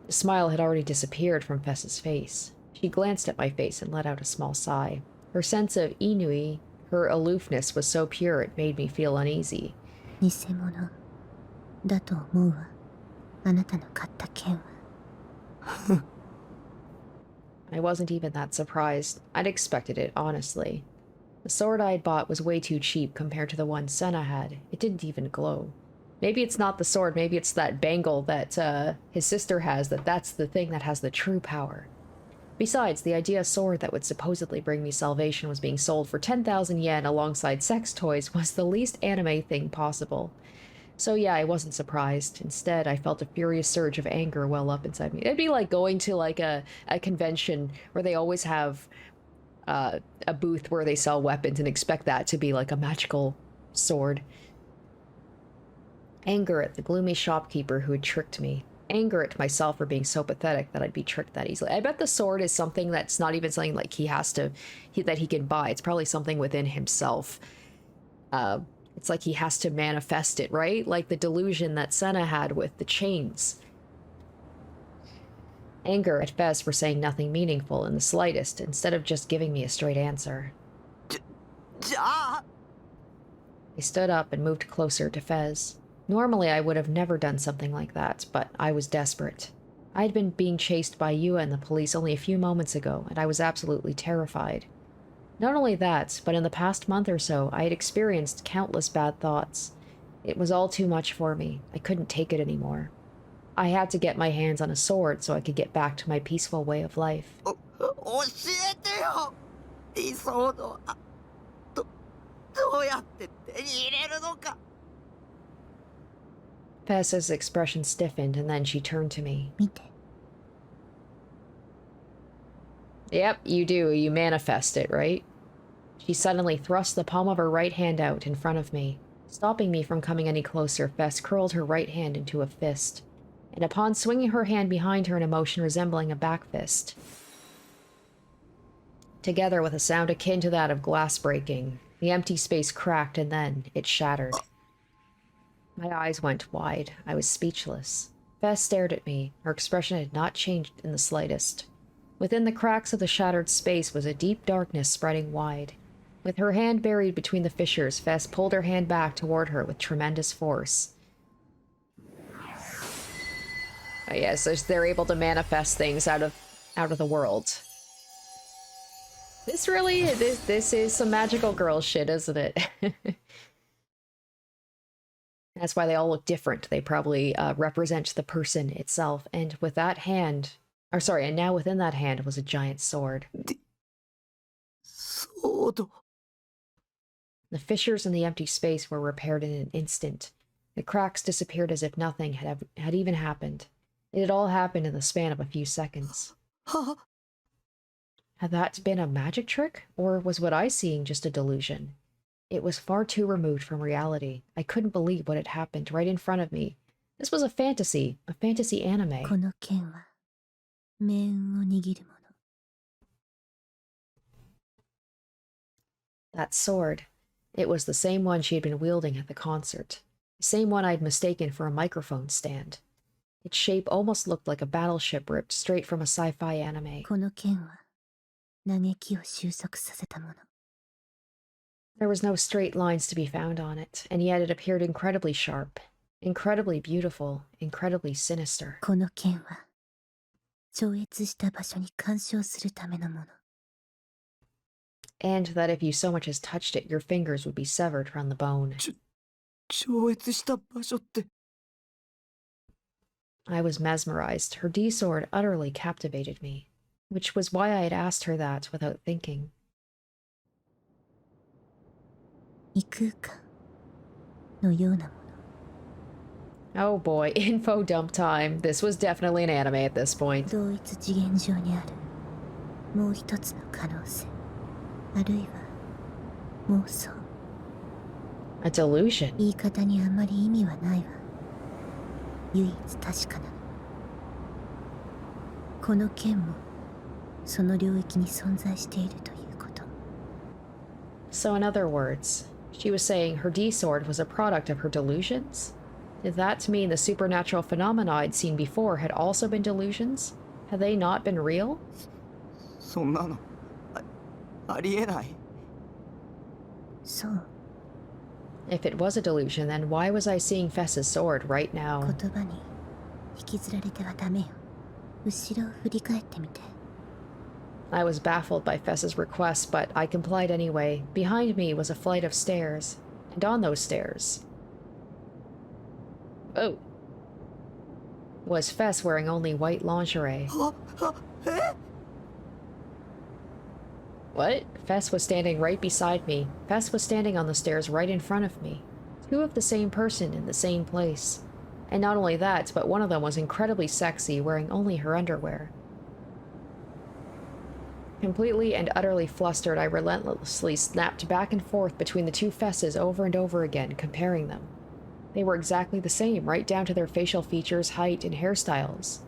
The smile had already disappeared from Fess's face. She glanced at my face and let out a small sigh. Her sense of inui, her aloofness was so pure it made me feel uneasy. 偽物だと思うわ。あなたの買った剣は。I wasn't even that surprised. I'd expected it, honestly. The sword I had bought was way too cheap compared to the one Senna had. It didn't even glow. Maybe it's not the sword, maybe it's that bangle that his sister has, that's the thing that has the true power. Besides, the idea sword that would supposedly bring me salvation was being sold for 10,000 yen alongside sex toys was the least anime thing possible. So yeah, I wasn't surprised. Instead, I felt a furious surge of anger well up inside me. It'd be like going to like a convention where they always have a booth where they sell weapons and expect that to be like a magical sword. Anger at the gloomy shopkeeper who had tricked me. Anger at myself for being so pathetic that I'd be tricked that easily. I bet the sword is something that's not even something like that he can buy. It's probably something within himself. It's like he has to manifest it, right? Like the delusion that Senna had with the chains. Anger at Fess for saying nothing meaningful in the slightest, instead of just giving me a straight answer. I stood up and moved closer to Fez. Normally, I would have never done something like that, but I was desperate. I had been being chased by Yua and the police only a few moments ago, and I was absolutely terrified. Not only that, but in the past month or so, I had experienced countless bad thoughts. It was all too much for me. I couldn't take it anymore. I had to get my hands on a sword so I could get back to my peaceful way of life. 教えてよ理想のどうやって手に入れるのか Fess's expression stiffened, and then she turned to me. 見て Yep, you do. You manifest it, right? She suddenly thrust the palm of her right hand out in front of me. Stopping me from coming any closer, Fess curled her right hand into a fist, and upon swinging her hand behind her in a motion resembling a back fist, together with a sound akin to that of glass breaking, the empty space cracked and then it shattered. My eyes went wide. I was speechless. Fess stared at me. Her expression had not changed in the slightest. Within the cracks of the shattered space was a deep darkness spreading wide. With her hand buried between the fissures, Fess pulled her hand back toward her with tremendous force. Oh, yeah, so they're able to manifest things out of the world. This really this is some magical girl shit, isn't it? That's why they all look different. They probably represent the person itself. And with that hand, and now within that hand was a giant sword. ソード The fissures in the empty space were repaired in an instant. The cracks disappeared as if nothing had even happened. It had all happened in the span of a few seconds. は Had that been a magic trick, or was what I seeing just a delusion? It was far too removed from reality. I couldn't believe what had happened right in front of me. This was a fantasy anime. この剣は命運を握るもの That sword. It was the same one she had been wielding at the concert. The same one I'd mistaken for a microphone stand. Its shape almost looked like a battleship ripped straight from a sci-fi anime. この剣は嘆きを収束させたもの There was no straight lines to be found on it, and yet it appeared incredibly sharp, incredibly beautiful, incredibly sinister. この剣は超越した場所に干渉するためのもの And that if you so much as touched it, your fingers would be severed from the bone. 超越した場所って I was mesmerized. Her D-sword utterly captivated me, which was why I had asked her that without thinking. 異空間のようなもの Oh boy, info dump time. This was definitely an anime at this point. 同一次元上にあるもう一つの可能性あるいは妄想 A delusion. 言い方にあまり意味はないわ唯一確かなのこの剣もその領域に存在しているということ So in other words, she was saying her D-sword was a product of her delusions? Did that mean the supernatural phenomena I'd seen before had also been delusions? Had they not been real? そんなのありえない そう If it was a delusion, then why was I seeing Fess's sword right 言 now? 葉に引きずられてはダメよ後ろを振り返ってみて I was baffled by Fess's request, but I complied anyway. Behind me was a flight of stairs, and on those stairs... Oh. Was Fess wearing only white lingerie? え What? Fess was standing right beside me. Fess was standing on the stairs right in front of me. Two of the same person in the same place. And not only that, but one of them was incredibly sexy, wearing only her underwear. Completely and utterly flustered, I relentlessly snapped back and forth between the two Fesses over and over again, comparing them. They were exactly the same, right down to their facial features, height, and hairstyles.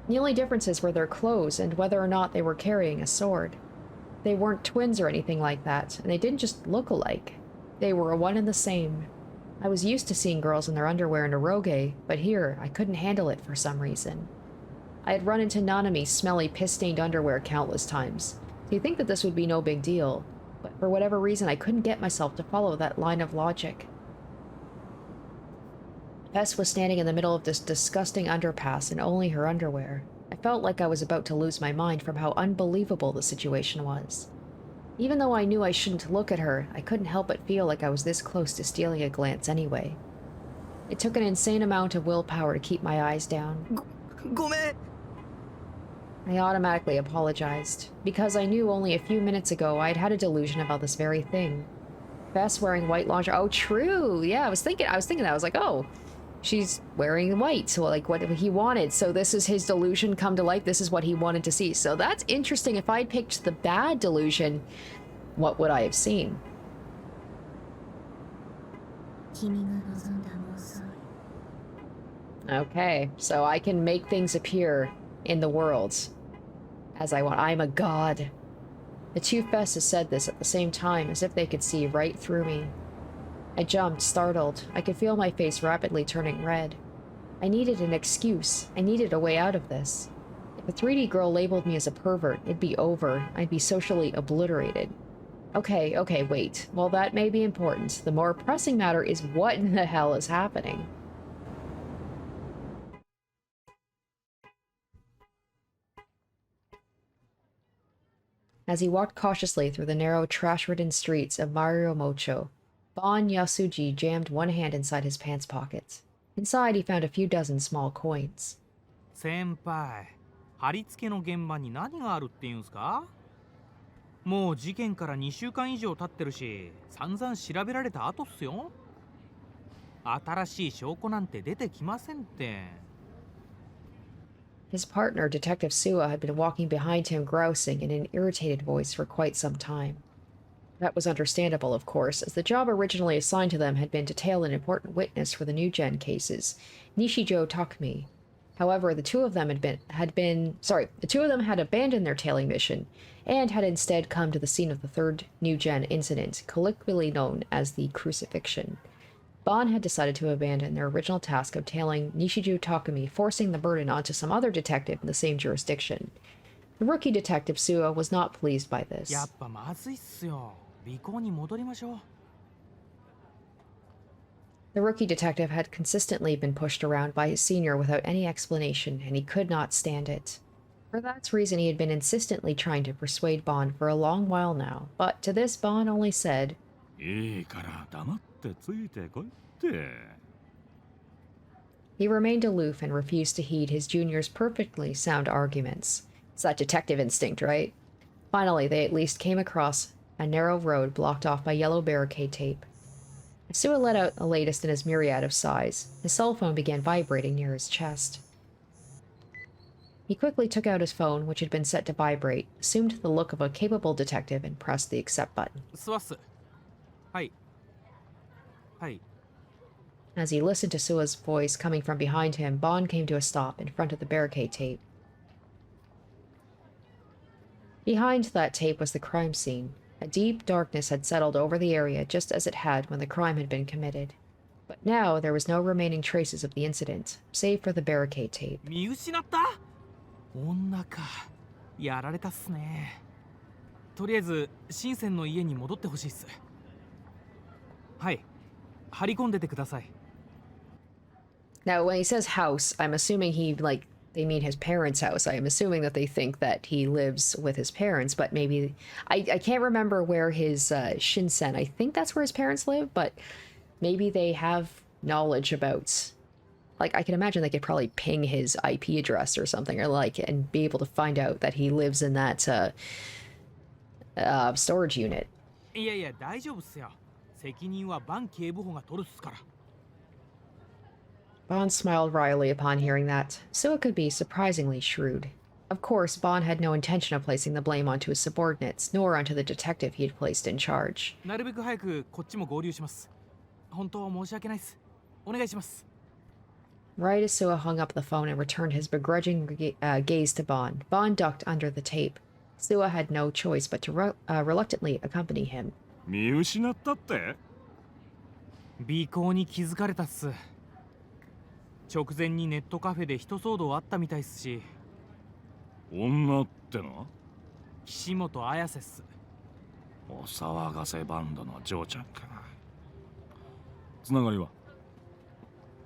The only differences were their clothes and whether or not they were carrying a sword. They weren't twins or anything like that, and they didn't just look alike. They were one and the same. I was used to seeing girls in their underwear in eroge, but here, I couldn't handle it for some reason. I had run into Nanami's smelly, piss-stained underwear countless times, so you'd think that this would be no big deal, but for whatever reason I couldn't get myself to follow that line of logic. Bess was standing in the middle of this disgusting underpass in only her underwear. I felt like I was about to lose my mind from how unbelievable the situation was. Even though I knew I shouldn't look at her, I couldn't help but feel like I was this close to stealing a glance anyway. It took an insane amount of willpower to keep my eyes down. ごめん I automatically apologized, because I knew only a few minutes ago I'd had a delusion about this very thing. Bess wearing white lingerie. Oh, true. Yeah, I was thinking that. I was like, oh, she's wearing white, so like what he wanted. So this is his delusion come to life. This is what he wanted to see. So that's interesting. If I'd picked the bad delusion, what would I have seen? 君が望んだ妄想 Okay, so I can make things appear in the world as I want. I'm a god. The two Fesses said this at the same time, as if they could see right through me. I jumped, startled. I could feel my face rapidly turning red. I needed an excuse. I needed a way out of this. If a 3D girl labeled me as a pervert, it'd be over. I'd be socially obliterated. Okay, wait. Well, that may be important. The more pressing matter is what in the hell is happening. As he walked cautiously through the narrow, trash-ridden streets of Mariomocho, Bon Yasuji jammed one hand inside his pants pocket. Inside, he found a few dozen small coins. 先輩、貼り付けの現場に何があるって言うんすか？もう事件から2週間以上経ってるし、散々調べられた後っすよ。新しい証拠なんて出てきませんって。His partner, Detective Suwa, had been walking behind him grousing in an irritated voice for quite some time. That was understandable, of course, as the job originally assigned to them had been to tail an important witness for the NewGen cases, Nishijo Takumi. However, the two of them had abandoned their tailing mission and had instead come to the scene of the third NewGen incident, colloquially known as the crucifixion. Bon had decided to abandon their original task of tailing Nishijo Takumi, forcing the burden onto some other detective in the same jurisdiction. The rookie detective Suwa was not pleased by this. やっぱまずいっすよ。尾行に戻りましょう。The rookie detective had consistently been pushed around by his senior without any explanation, and he could not stand it. For that reason, he had been insistently trying to persuade Bon for a long while now, but to this Bon only said, いいから黙ってついてこいって。 He remained aloof and refused to heed his junior's perfectly sound arguments. It's that detective instinct, right? Finally, they at least came across a narrow road blocked off by yellow barricade tape. Suwa let out the latest in his myriad of sighs. His cell phone began vibrating near his chest. He quickly took out his phone, which had been set to vibrate, assumed the look of a capable detective, and pressed the accept button. 座っす。はい。はい。 As he listened to Sua's voice coming from behind him, Bon came to a stop in front of the barricade tape. Behind that tape was the crime scene. A deep darkness had settled over the area just as it had when the crime had been committed. But now there was no remaining traces of the incident, save for the barricade tape. 見失った？女か。やられたっすね。とりあえず、深センの家に戻ってほしいっす。はい。張り込んでてください。 Now, when he says house, I'm assuming they mean his parents' house. I am assuming that they think that he lives with his parents, but maybe... I can't remember where his Shinsen... I think that's where his parents live, but maybe they have knowledge about... Like, I can imagine they could probably ping his IP address or something, or and be able to find out that he lives in that storage unit. いやいや、大丈夫っすよ。責任はバン警部補が取るっすから。 Bon smiled wryly upon hearing that. Suwa could be surprisingly shrewd. Of course, Bon had no intention of placing the blame onto his subordinates, nor onto the detective he had placed in charge. なるべく早くこっちも合流します。本当申し訳ないっす。お願いします。 Right as Suwa hung up the phone and returned his begrudging gaze to Bon, Bon ducked under the tape. Suwa had no choice but to reluctantly accompany him. 見失ったって？尾行に気づかれたっす。直前にネットカフェで人騒動あったみたいっすし。女っての？岸本綾瀬っす。お騒がせバンドの嬢ちゃんかな。つながりは？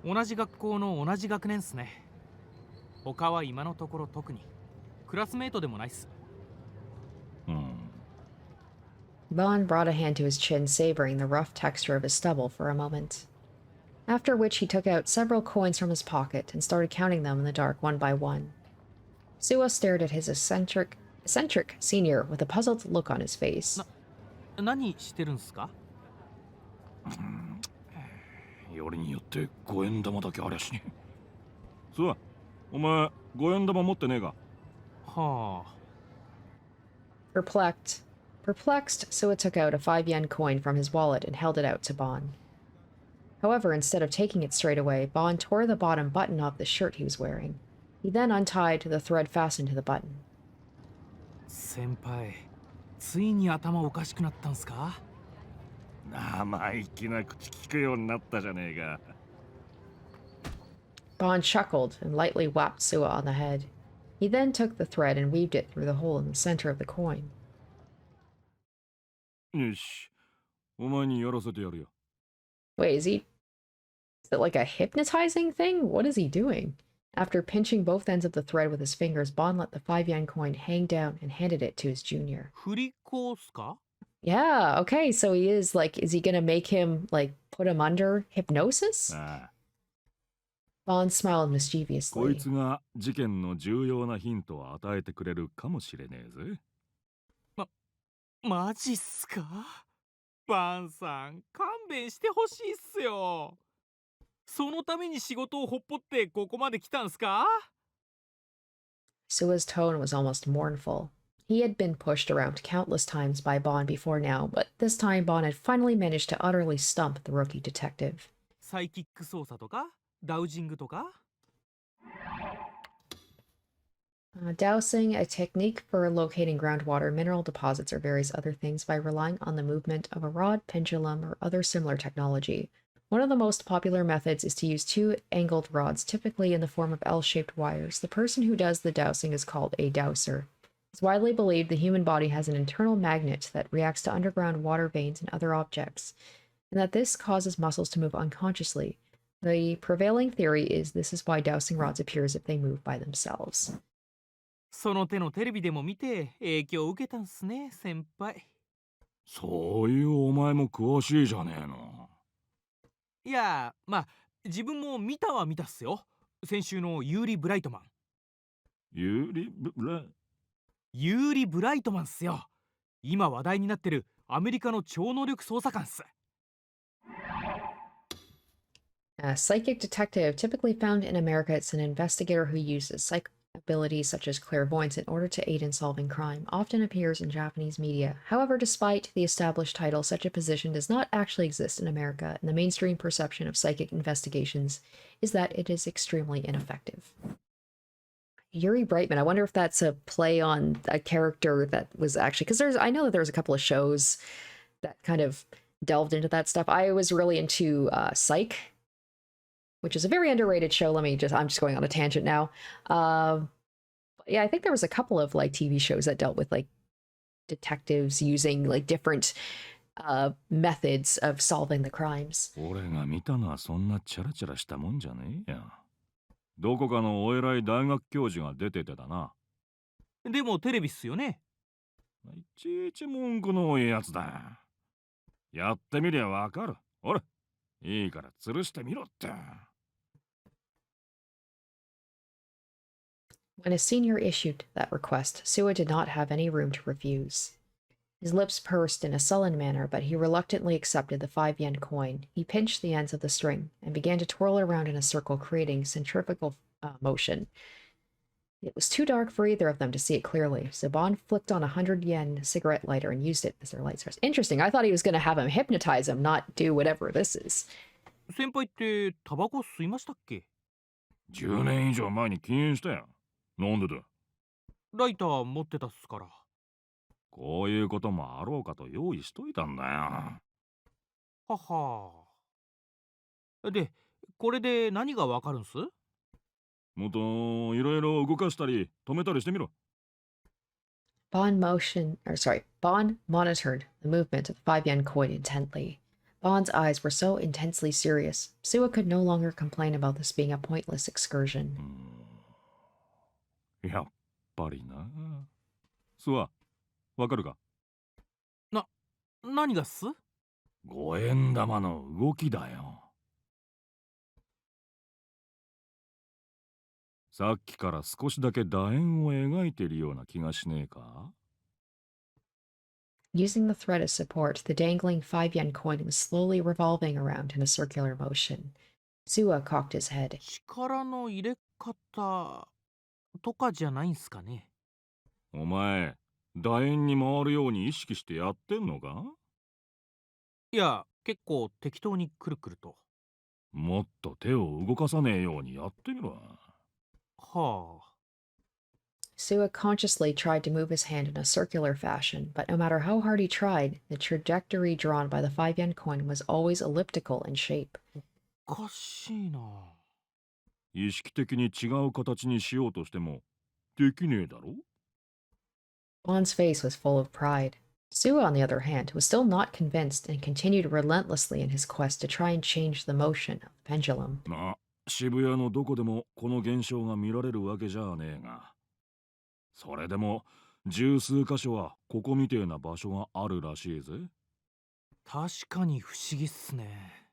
同じ学校の同じ学年っすね。他は今のところ特に。クラスメートでもないっす。Bond brought a hand to his chin, savoring the rough texture of his stubble for a moment. After which he took out several coins from his pocket and started counting them in the dark one by one. Suo stared at his eccentric senior with a puzzled look on his face. 何してるんすか？よりによって5円玉だけありゃしねえ。そう、お前5円玉持ってねえか？はあ。Perplexed, Suo took out a 5 yen coin from his wallet and held it out to Bond. However, instead of taking it straight away, Bond tore the bottom button off the shirt he was wearing. He then untied the thread fastened to the button. 先輩、ついに頭おかしくなったんすか？生意気な口聞くようになったじゃねえか。Bond chuckled and lightly whapped Suo on the head. He then took the thread and weaved it through the hole in the center of the coin. よし、お前にやらせてやるよ。Wait, is it like a hypnotizing thing? What is he doing? After pinching both ends of the thread with his fingers, Bond let the 5 yen coin hang down and handed it to his junior. 振り子っすか？ Yeah, okay, so he is he gonna make him, put him under hypnosis? ああ、Bond smiled こい mischievously. つが事件の重要なヒントを与えてくれるかもしれねえぜ。マジっすか？バンさん、勘弁してほしいっすよ。そのために仕事をほっぽってここまで来たんすか？ Sua's tone was almost mournful. He had been pushed around countless times by Bond before now, but this time Bond had finally managed to utterly stump the rookie detective. サイキック操作とかダウジングとか？ Dowsing, a technique for locating groundwater, mineral deposits, or various other things by relying on the movement of a rod, pendulum, or other similar technology. One of the most popular methods is to use two angled rods, typically in the form of L-shaped wires. The person who does the dowsing is called a dowser. It's widely believed the human body has an internal magnet that reacts to underground water veins and other objects, and that this causes muscles to move unconsciously. The prevailing theory is this is why dowsing rods appear as if they move by themselves. その手のテレビでも見て影響を受けたんすね、先輩。そういうお前も詳しいじゃねえの。いや、まあ、自分も見たは見たっすよ。先週のユーリ・ブライトマン。ユーリ・ブライトマンっすよ。今話題になってるアメリカの超能力捜査官っす。A psychic detective, typically found in America, it's an investigator who uses psychic abilities such as clairvoyance in order to aid in solving crime, often appears in Japanese media. However, despite the established title, such a position does not actually exist in America, and the mainstream perception of psychic investigations is that it is extremely ineffective. Yuri Brightman, I wonder if that's a play on a character that was actually, because I know that there's a couple of shows that kind of delved into that stuff. I was really into Psych, which is a very underrated show. I'm just going on a tangent now. Yeah, I think there was a couple of TV shows that dealt with detectives using different methods of solving the crimes. 俺が見たのはそんなチャラチャラしたもんじゃねえや。どこかのお偉い大学教授が出ててだな。でもテレビっすよね。いちいち文句の多いやつだ。やってみりゃわかる。ほら、いいから吊るしてみろって。When a senior issued that request, Suo did not have any room to refuse. His lips pursed in a sullen manner, but he reluctantly accepted the 5 yen coin. He pinched the ends of the string and began to twirl around in a circle, creating centrifugal motion. It was too dark for either of them to see it clearly, so Bond flicked on a 100 yen cigarette lighter and used it as their light source. Interesting. I thought he was going to have him hypnotize him, not do whatever this is. 先輩ってタバコ吸いましたっけ？10年以上前に禁煙したよ。なんでだ？ライター持ってたっすから。こういうこともあろうかと用意しといたんだよ。はは。で、これで何がわかるんす？もっといろいろ動かしたり止めたりしてみろ。Bond monitored the movement of the 5 yen coin intently. Bond's eyes were so intensely serious, Sua could no longer complain about this being a pointless excursion. やっぱりな。スワ、わかるか？何がっす？五円玉の動きだよ。さっきから少しだけ楕円を描いてるような気がしねえか？ Using the thread as support, the dangling 5 yen coin was slowly revolving around in a circular motion. Sua cocked his head. 力の入れ方とかじゃないんすかね？お前、楕円に回るように意識してやってんのか？いや、結構適当にくるくると。もっと手を動かさねえようにやってみろ。はあ。Sua consciously tried to move his hand in a circular fashion, but no matter how hard he tried, the trajectory drawn by the 5 yen coin was always elliptical in shape. おかしいな。意識的に違う形にしようとしてもできねえだろ？ Bond's face was full of pride. Sua, on the other hand, was still not convinced and continued relentlessly in his quest to try and change the motion of the pendulum. まあ、渋谷のどこでもこの現象が見られるわけじゃねえが。それでも十数箇所はここみてえな場所があるらしいぜ。確かに不思議っすね。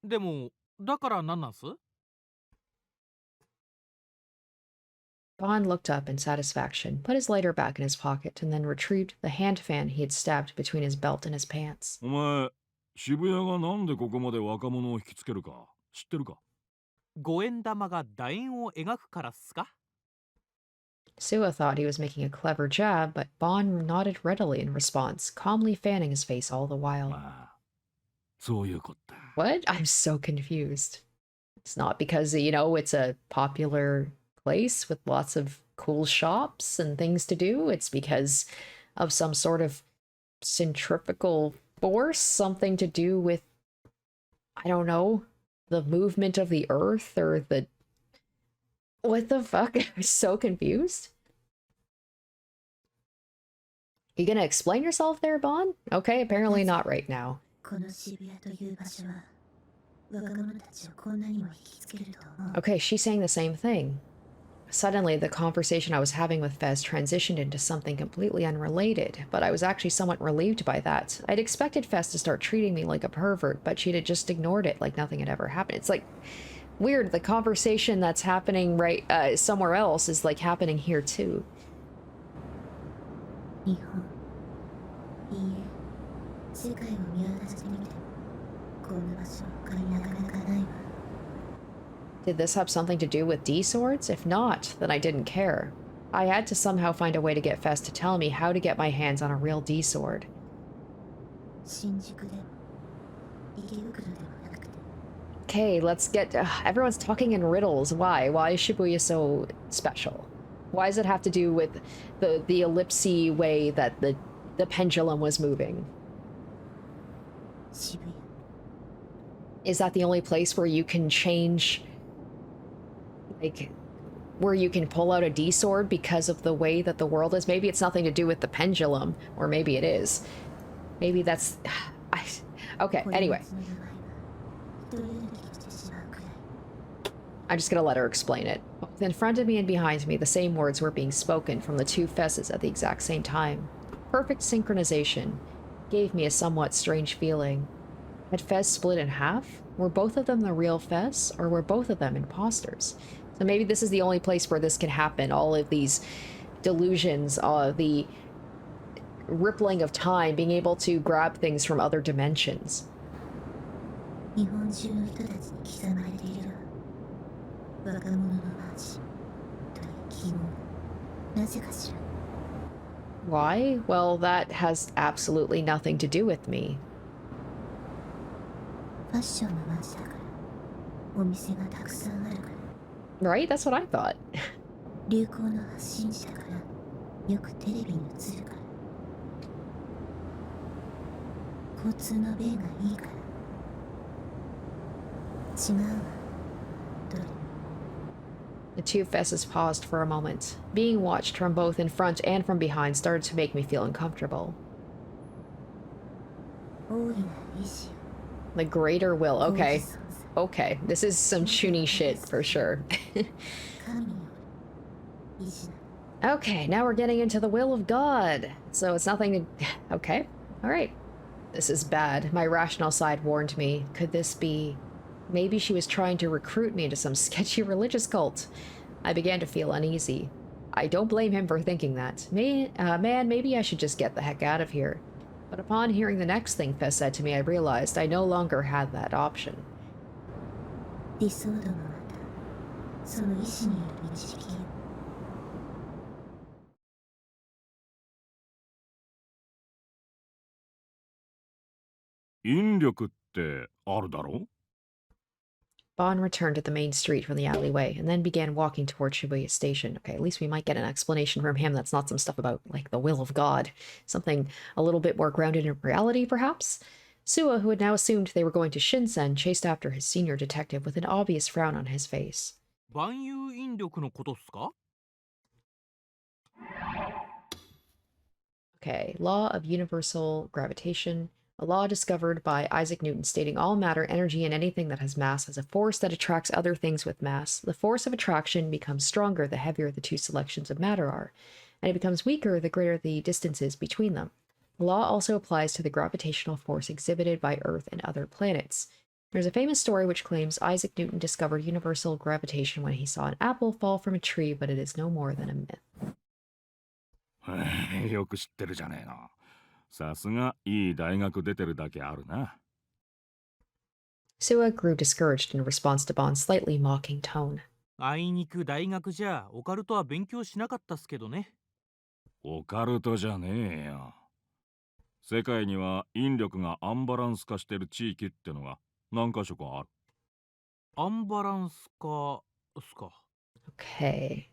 でも、だから何なんす？ Bond looked up in satisfaction, put his lighter back in his pocket, and then retrieved the hand fan he had stabbed between his belt and his pants. お前、渋谷がなんでここまで若者を引きつけるか知ってるか？五円玉が楕円を描くからっすか？ Sua thought he was making a clever jab, but Bond nodded readily in response, calmly fanning his face all the while. まあ、そういうこった。What? I'm so confused. It's not because, it's a popular place with lots of cool shops and things to do. It's because of some sort of centrifugal force, something to do with, I don't know, the movement of the earth or the... What the fuck? I'm so confused. You gonna explain yourself there, Bond? Okay, apparently not right now. Okay, she's saying the same thing. Suddenly, the conversation I was having with Fez transitioned into something completely unrelated, but I was actually somewhat relieved by that. I'd expected Fez to start treating me like a pervert, but she'd just ignored it like nothing had ever happened. It's like... weird, the conversation that's happening right somewhere else is like happening here too. Did this have something to do with D-swords? If not, then I didn't care. I had to somehow find a way to get Fez to tell me how to get my hands on a real D-sword. Okay, let's get... everyone's talking in riddles. Why? Why is Shibuya so special? Why does it have to do with the ellipsy way that the pendulum was moving? Shibuya. Is that the only place where you can change... like... where you can pull out a D-sword because of the way that the world is? Maybe it's nothing to do with the pendulum, or maybe it is. Maybe that's... okay, anyway. I'm just gonna let her explain it. Both in front of me and behind me, the same words were being spoken from the two Fezes at the exact same time. Perfect synchronization gave me a somewhat strange feeling. Had Fez split in half? Were both of them the real Fez, or were both of them imposters? So maybe this is the only place where this can happen. All of these delusions, the rippling of time, being able to grab things from other dimensions. Why? Well, that has absolutely nothing to do with me. Right? That's what I thought. The two Fezes paused for a moment. Being watched from both in front and from behind started to make me feel uncomfortable. The greater will. Okay. Okay. This is some chuuni shit for sure. Okay, now we're getting into the will of God. So it's nothing to... Okay. Alright. This is bad. My rational side warned me. Could this be... Maybe she was trying to recruit me into some sketchy religious cult. I began to feel uneasy. I don't blame him for thinking that. Man, maybe I should just get the heck out of here. But upon hearing the next thing Fess said to me, I realized I no longer had that option. 理想度もまたその意志による導きよ。引力ってあるだろ？ Bon returned to the main street from the alleyway and then began walking toward Shibuya Station. Okay, at least we might get an explanation from him that's not some stuff about, like, the will of God. Something a little bit more grounded in reality, perhaps? Suwa, who had now assumed they were going to Shinsen, chased after his senior detective with an obvious frown on his face. 万有引力のことっすか？ Okay, law of universal gravitation. A law discovered by Isaac Newton stating all matter, energy, and anything that has mass has a force that attracts other things with mass. The force of attraction becomes stronger the heavier the two selections of matter are, and it becomes weaker the greater the distances between them. The law also applies to the gravitational force exhibited by Earth and other planets. There's a famous story which claims Isaac Newton discovered universal gravitation when he saw an apple fall from a tree, but it is no more than a myth. よく知ってるじゃねえの。さすがいい大学出てるだけあるな。Suwa grew discouraged in response to Bond's slightly mocking tone. あいにく大学じゃオカルトは勉強しなかったっすけどね。オカルトじゃねえよ。世界には引力がアンバランス化してる地域ってのが何か所かある。アンバランス化っすか。Okay.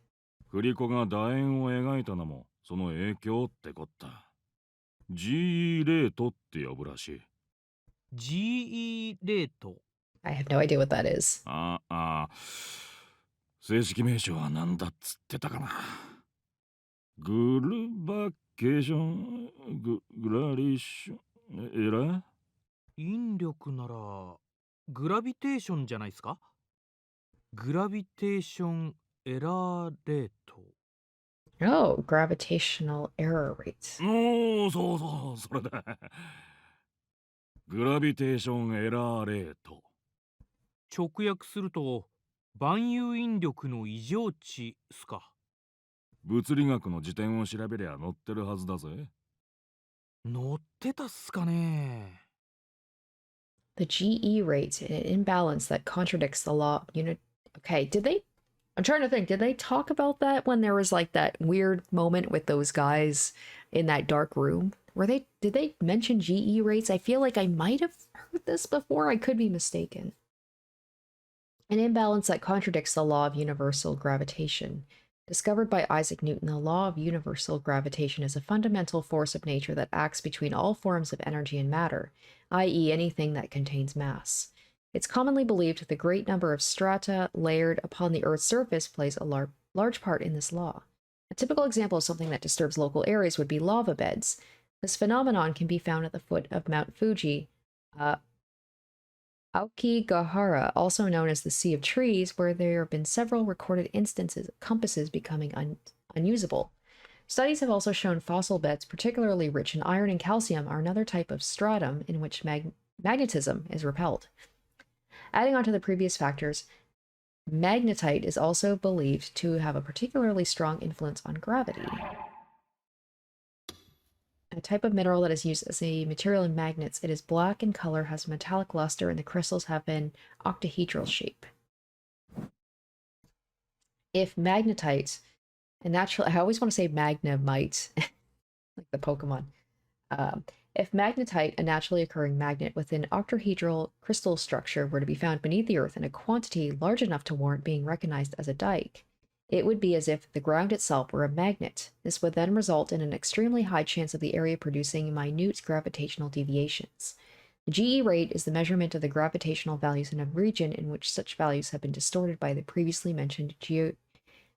振り子が楕円を描いたのもその影響ってこった。GE レートって呼ぶらしい。GE レート。I have no idea what that is. 正式名称は何だっつってたかな。グルバケーション、グラリッション、エラ？引力ならグラビテーションじゃないですか？グラビテーションエラーレート。Oh, gravitational error rate. おー、そうそう、それだ。グラビテーションエラーレート。直訳すると万有引力の異常値っすか。物理学の辞典を調べりゃ載ってるはずだぜ。載ってたっすかね。The GE rate, an imbalance that contradicts the law of unit. Okay, I'm trying to think, did they talk about that when there was like that weird moment with those guys in that dark room? Did they mention GE rates? I feel like I might have heard this before. I could be mistaken. An imbalance that contradicts the law of universal gravitation. Discovered by Isaac Newton, the law of universal gravitation is a fundamental force of nature that acts between all forms of energy and matter, i.e. anything that contains mass. It's commonly believed the great number of strata layered upon the Earth's surface plays a large part in this law. A typical example of something that disturbs local areas would be lava beds. This phenomenon can be found at the foot of Mount Fuji, Aokigahara, also known as the Sea of Trees, where there have been several recorded instances of compasses becoming unusable. Studies have also shown fossil beds, particularly rich in iron and calcium, are another type of stratum in which magnetism is repelled. Adding on to the previous factors, magnetite is also believed to have a particularly strong influence on gravity. A type of mineral that is used as a material in magnets. It is black in color, has metallic luster, and the crystals have an octahedral shape. If magnetite, I always want to say magnemite, like the Pokemon. If magnetite, a naturally occurring magnet with an octahedral crystal structure, were to be found beneath the Earth in a quantity large enough to warrant being recognized as a dike, it would be as if the ground itself were a magnet. This would then result in an extremely high chance of the area producing minute gravitational deviations. The GE rate is the measurement of the gravitational values in a region in which such values have been distorted by the previously mentioned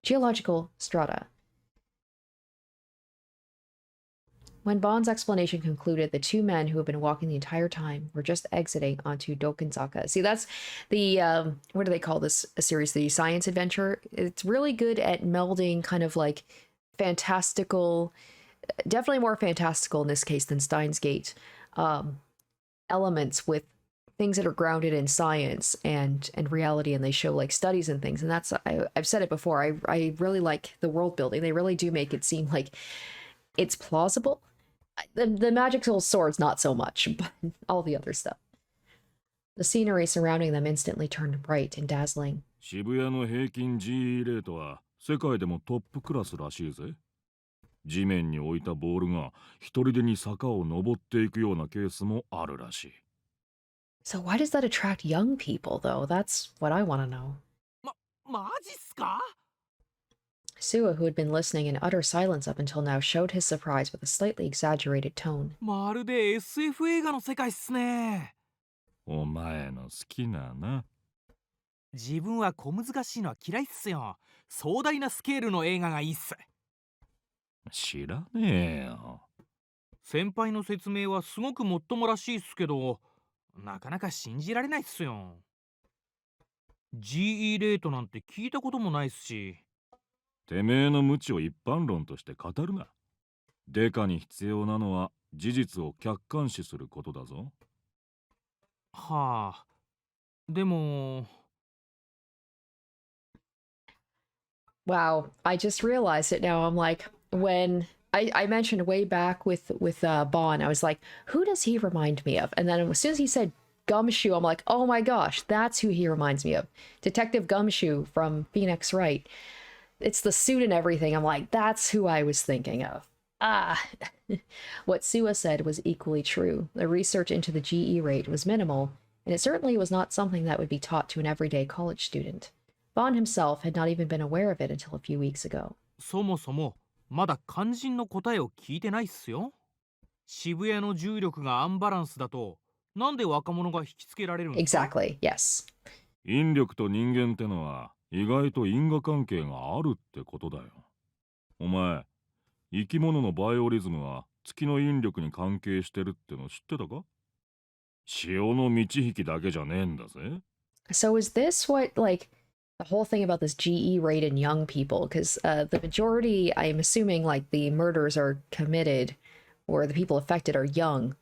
geological strata. When Bond's explanation concluded, the two men who had been walking the entire time were just exiting onto Dokinzaka. See, that's the what do they call this a series? The science adventure. It's really good at melding kind of like fantastical, definitely more fantastical in this case than Steins Gate, elements with things that are grounded in science and reality, and they show like studies and things. And that's I've said it before. I really like the world building. They really do make it seem like it's plausible. The magical swords, not so much, but all the other stuff. The scenery surrounding them instantly turned bright and dazzling. 渋谷の平均 GE レートは世界でもトップクラスらしいぜ。地面に置いたボールが一人でに坂を登っていくようなケースもあるらしい。So why does that attract young people, though? That's what I want to know. マジっすか？ Sua, who had been listening in utter silence up until now, showed his surprise with a slightly exaggerated tone. まるで SF 映画の世界っすね。お前の好きなな。自分は小難しいのは嫌いっすよ。壮大なスケールの映画がいいっす。知らねえよ。先輩の説明はすごくもっともらしいっすけど、なかなか信じられないっすよ。GE レートなんて聞いたこともないっすし。てめえの無知を一般論として語るな。デカに必要なのは事実を客観視することだぞ。はあ。でも。Wow, I just realized it now. I'm like, when I mentioned way back with Bond, I was like, who does he remind me of? And then as soon as he said Gumshoe, I'm like, oh my gosh, that's who he reminds me of. Detective Gumshoe from Phoenix Wright. It's the suit and everything. I'm like, that's who I was thinking of. Ah. What Sua said was equally true. The research into the GE rate was minimal, and it certainly was not something that would be taught to an everyday college student. Bond himself had not even been aware of it until a few weeks ago. そもそもまだ肝心の答えを聞いてないっすよ。渋谷の重力がアンバランスだと、なんで若者が引きつけられるんですか？ Exactly, yes. 引力と人間ってのは意外と因果関係があるってことだよ。お前、生き物のバイオリズムは月の引力に関係してるっての知ってたか？潮の満ち引きだけじゃねえんだぜ。So is this what, like, the whole thing about this GE rate in young people? Because the majority, I'm assuming, like, the murders are committed, or the people affected are young.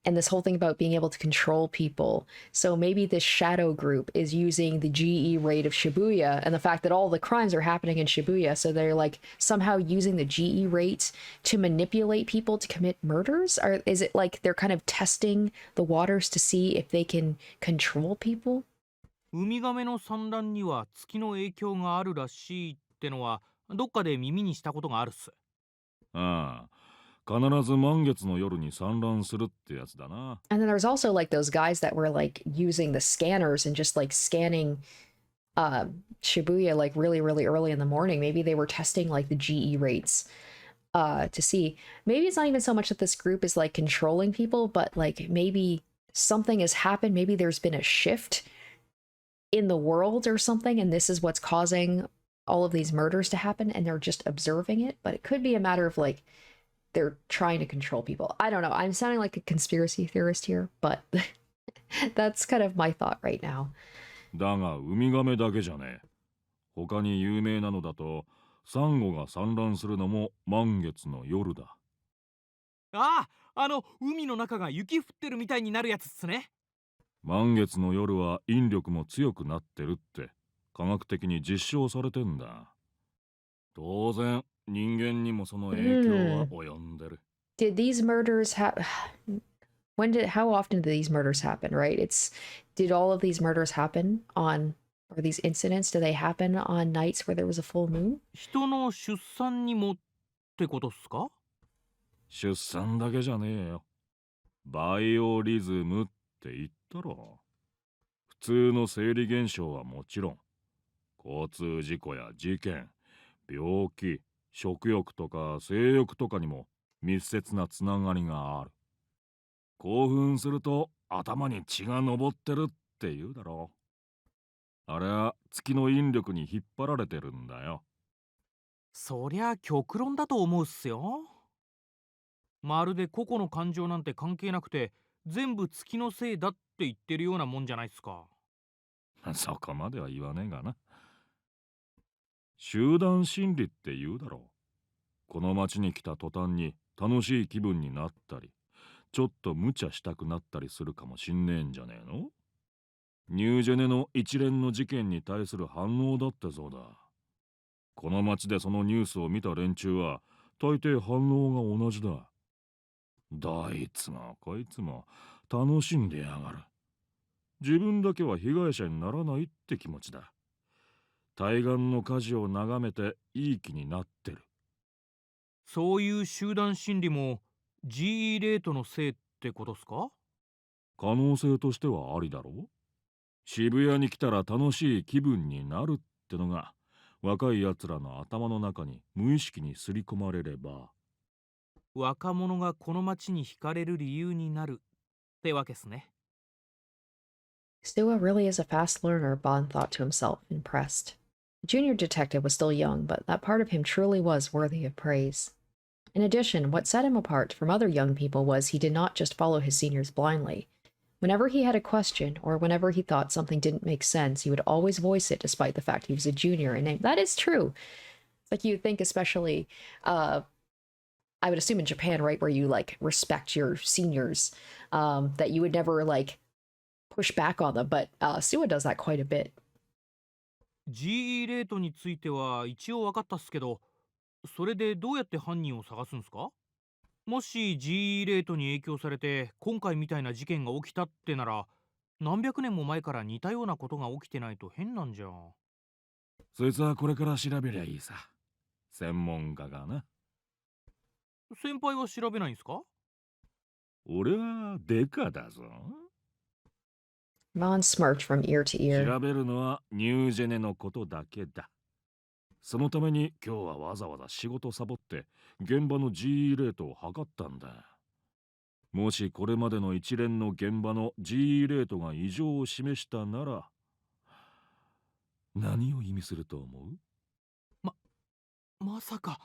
And this whole thing about being able to control people. So maybe this shadow group is using the GE rate of Shibuya and the fact that all the crimes are happening in Shibuya. So they're like somehow using the GE rate to manipulate people to commit murders? Or is it like they're kind of testing the waters to see if they can control people? ウミガメの産卵には月の影響があるらしいってのはどっかで耳にしたことがあるっす。ああ。必ず満月の夜に産卵するってやつだな。And then there's also like those guys that were like using the scanners and just like scanning Shibuya like really early in the morning. Maybe they were testing like the GE rates to see. Maybe it's not even so much that this group is like controlling people, but like maybe something has happened. Maybe there's been a shift in the world or something, and this is what's causing all of these murders to happen, and they're just observing it. But it could be a matter of like they're trying to control people. I don't know. I'm sounding like a conspiracy theorist here, but that's kind of my thought right now. だがウミガメだけじゃねえ。他に有名なのだと、サンゴが産卵するのも満月の夜だ。ああ、海の中が雪降ってるみたいになるやつっすね。満月の夜は引力も強くなってるって科学的に実証されてんだ。当然人間にもその影響は及んでる。Did these murders how often did these murders happen, right? Did all of these murders happen on, or these incidents, do they happen on nights where there was a full moon? 人の出産にもってことっすか？出産だけじゃねえよ。バイオリズムって言ったろ。普通の生理現象はもちろん、交通事故や事件、病気、食欲とか性欲とかにも密接なつながりがある。興奮すると頭に血が上ってるって言うだろう。あれは月の引力に引っ張られてるんだよ。そりゃ極論だと思うっすよ。まるで個々の感情なんて関係なくて、全部月のせいだって言ってるようなもんじゃないっすか。そこまでは言わねえがな。集団心理って言うだろう。この町に来た途端に楽しい気分になったり、ちょっと無茶したくなったりするかもしんねえんじゃねえの？ニュージェネの一連の事件に対する反応だってそうだ。この町でそのニュースを見た連中は大抵反応が同じだ。どいつもこいつも楽しんでやがる。自分だけは被害者にならないって気持ちだ。対岸の火事を眺めていい気になってる。そういう集団心理も GE レートのせいってことっすか？可能性としてはありだろう。渋谷に来たら楽しい気分になるってのが若いやつらの頭の中に無意識にすり込まれれば、若者がこの街に惹かれる理由になるってわけっすね。Sua really is a fast learner, Bond thought to himself, impressed. The junior detective was still young, but that part of him truly was worthy of praise. In addition, what set him apart from other young people was he did not just follow his seniors blindly. Whenever he had a question, or whenever he thought something didn't make sense, he would always voice it despite the fact he was a junior, and that is true. It's like you think, especially, I would assume in Japan, right, where you, like, respect your seniors, that you would never, like, push back on them, but Sua does that quite a bit. GE レートについては一応分かったっすけど、それでどうやって犯人を探すんすか？もし GE レートに影響されて今回みたいな事件が起きたってなら、何百年も前から似たようなことが起きてないと変なんじゃ。そいつはこれから調べりゃいいさ。専門家がな。先輩は調べないんすか？俺はデカだぞ。Vaughn smirked from ear to ear. 調べるのはニュージェネのことだけだ。そのために今日はわざわざ仕事サボって現場の GE レートを測ったんだ。もしこれまでの一連の現場の GE レートが異常を示したなら、何を意味すると思う？まさか。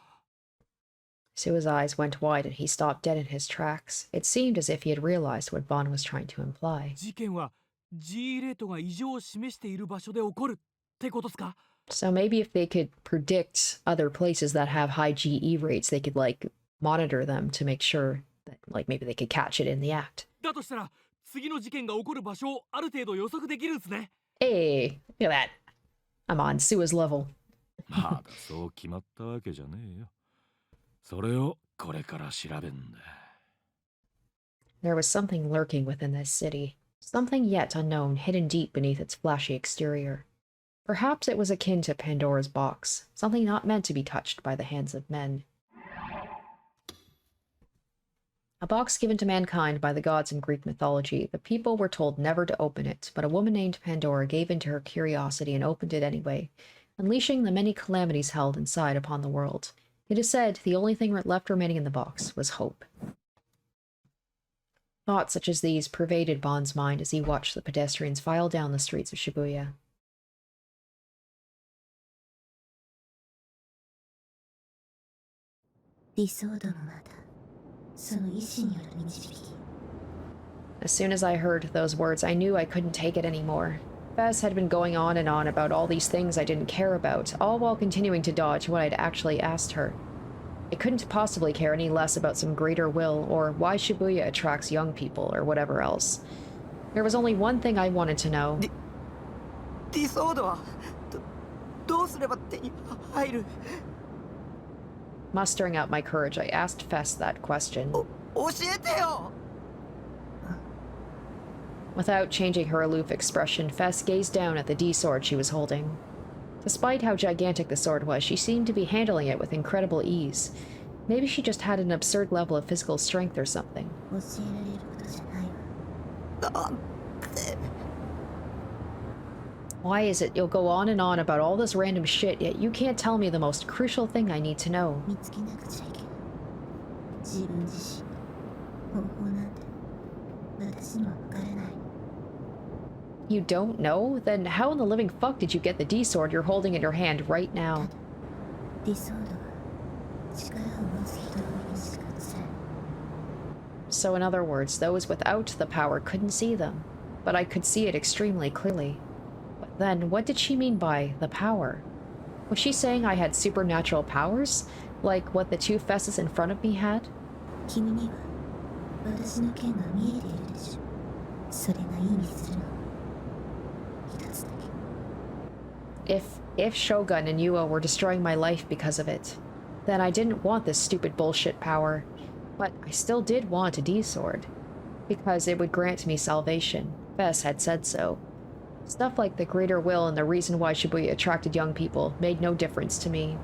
Sua's eyes went wide and he stopped dead in his tracks. It seemed as if he had realized what Vaughn was trying to imply. 事件は GE レートが異常を示している場所で起こるってことっすか？ So maybe if they could predict other places that have high GE rates, they could, like, monitor them to make sure that, like, maybe they could catch it in the act. だとしたら次の事件が起こる場所をある程度予測できるんすね。Hey, look at that. I'm on Sua's level. まだそう決まったわけじゃねえよ。それをこれから調べんだ。There was something lurking within this city. Something yet unknown, hidden deep beneath its flashy exterior. Perhaps it was akin to Pandora's box, something not meant to be touched by the hands of men. A box given to mankind by the gods in Greek mythology. The people were told never to open it, but a woman named Pandora gave in to her curiosity and opened it anyway, unleashing the many calamities held inside upon the world. It is said the only thing left remaining in the box was hope. Thoughts such as these pervaded Bond's mind as he watched the pedestrians file down the streets of Shibuya. 理想度もまたその意志による導き。 As soon as I heard those words, I knew I couldn't take it anymore. Fess had been going on and on about all these things I didn't care about, all while continuing to dodge what I'd actually asked her. I couldn't possibly care any less about some greater will, or why Shibuya attracts young people, or whatever else. There was only one thing I wanted to know. 理想度はどうすれば手に入る？ Mustering out my courage, I asked Fess that question. 教えてよ！ Without changing her aloof expression, Fess gazed down at the D-sword she was holding. Despite how gigantic the sword was, she seemed to be handling it with incredible ease. Maybe she just had an absurd level of physical strength or something. 教えられることじゃないわ。なんて Why is it you'll go on and on about all this random shit, yet you can't tell me the most crucial thing I need to know? 見つけなくちゃいけない。自分自身の方法なんて私には分からない。 You don't know? Then how in the living fuck did you get the D-sword you're holding in your hand right now? 理想度は力を持つ人の上にしか映せない。So in other words, those without the power couldn't see them, but I could see it extremely clearly. But then, what did she mean by the power? Was she saying I had supernatural powers? Like what the two fesses in front of me had? 君には私の剣が見えているでしょ。それが意味するの。一つだけ。If Shogun and Yua were destroying my life because of it, then I didn't want this stupid bullshit power. But I still did want a D-sword, because it would grant me salvation. Fess had said so. Stuff like the greater will and the reason why Shibuya attracted young people made no difference to me.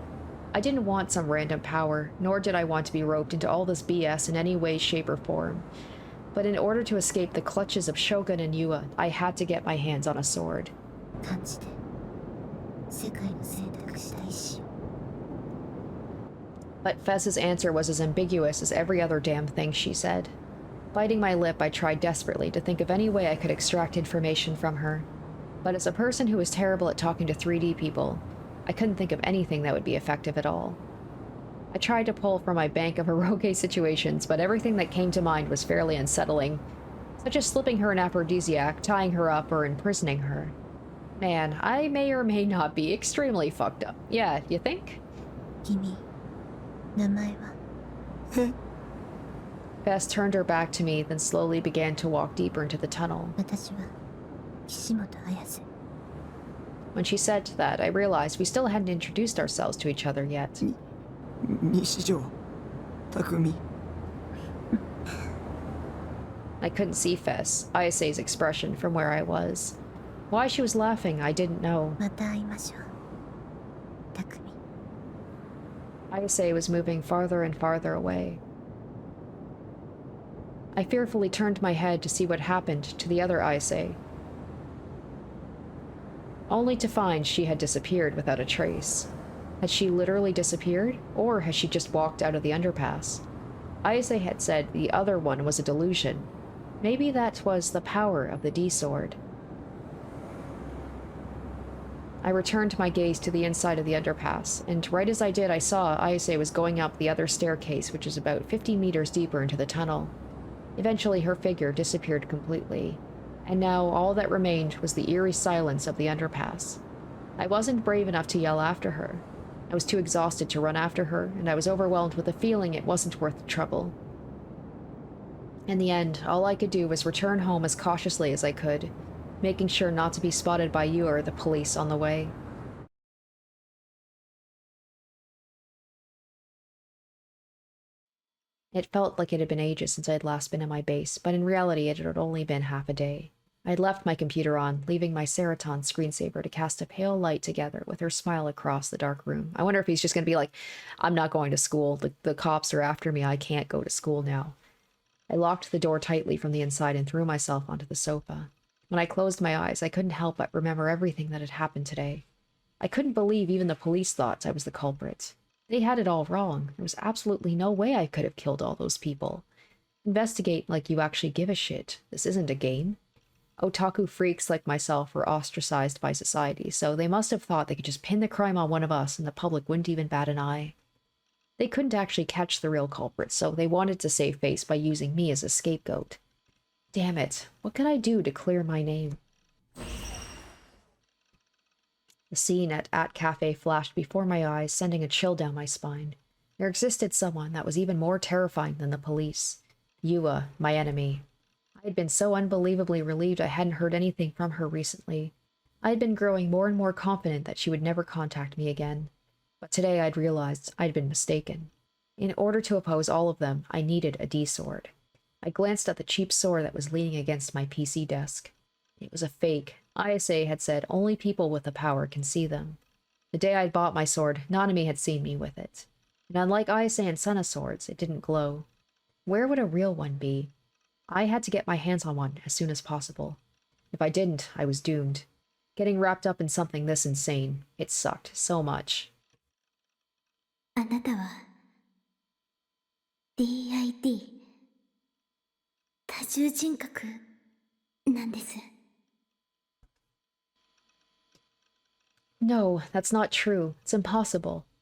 I didn't want some random power, nor did I want to be roped into all this BS in any way, shape, or form. But in order to escape the clutches of Shogun and Yua, I had to get my hands on a sword. 感じて世界の選択した意志を。 But Fess's answer was as ambiguous as every other damn thing she said. Biting my lip, I tried desperately to think of any way I could extract information from her. But as a person who was terrible at talking to 3D people, I couldn't think of anything that would be effective at all. I tried to pull from my bank of eroge situations, but everything that came to mind was fairly unsettling, such as slipping her an aphrodisiac, tying her up, or imprisoning her. Man, I may or may not be extremely fucked up. Yeah, you think? 君、名前は？ Bess turned her back to me, then slowly began to walk deeper into the tunnel. 私は岸本綾瀬。 When she said that, I realized we still hadn't introduced ourselves to each other yet. 西条匠 I couldn't see Fess, Ayase's expression, from where I was. Why she was laughing, I didn't know. また会いましょう。匠。 Ayase was moving farther and farther away. I fearfully turned my head to see what happened to the other Ayase, only to find she had disappeared without a trace. Had she literally disappeared, or had she just walked out of the underpass? Ayase had said the other one was a delusion. Maybe that was the power of the D-sword. I returned my gaze to the inside of the underpass, and right as I did, I saw Ayase was going up the other staircase, which is about 50 meters deeper into the tunnel. Eventually, her figure disappeared completely, and now all that remained was the eerie silence of the underpass. I wasn't brave enough to yell after her. I was too exhausted to run after her, and I was overwhelmed with the feeling it wasn't worth the trouble. In the end, all I could do was return home as cautiously as I could, making sure not to be spotted by you or the police on the way. It felt like it had been ages since I had last been in my base, but in reality it had only been half a day. I had left my computer on, leaving my Ceraton screensaver to cast a pale light together with her smile across the dark room. I wonder if he's just going to be like, I'm not going to school. The cops are after me. I can't go to school now. I locked the door tightly from the inside and threw myself onto the sofa. When I closed my eyes, I couldn't help but remember everything that had happened today. I couldn't believe even the police thought I was the culprit. They had it all wrong. There was absolutely no way I could have killed all those people. Investigate like you actually give a shit. This isn't a game. Otaku freaks like myself were ostracized by society, so they must have thought they could just pin the crime on one of us and the public wouldn't even bat an eye. They couldn't actually catch the real culprit, so they wanted to save face by using me as a scapegoat. Damn it, what could I do to clear my name? The scene at Cafe flashed before my eyes, sending a chill down my spine. There existed someone that was even more terrifying than the police. Yua, my enemy. I had been so unbelievably relieved I hadn't heard anything from her recently. I had been growing more and more confident that she would never contact me again. But today I'd realized I'd been mistaken. In order to oppose all of them, I needed a D-sword. I glanced at the cheap sword that was leaning against my PC desk. It was a fake. ISA had said only people with the power can see them. The day I'd bought my sword, Nanami had seen me with it. And unlike ISA and Senna swords, it didn't glow. Where would a real one be? I had to get my hands on one as soon as possible. If I didn't, I was doomed. Getting wrapped up in something this insane, it sucked so much. あなたは DID 多重人格なんです。 No, that's not true. It's impossible.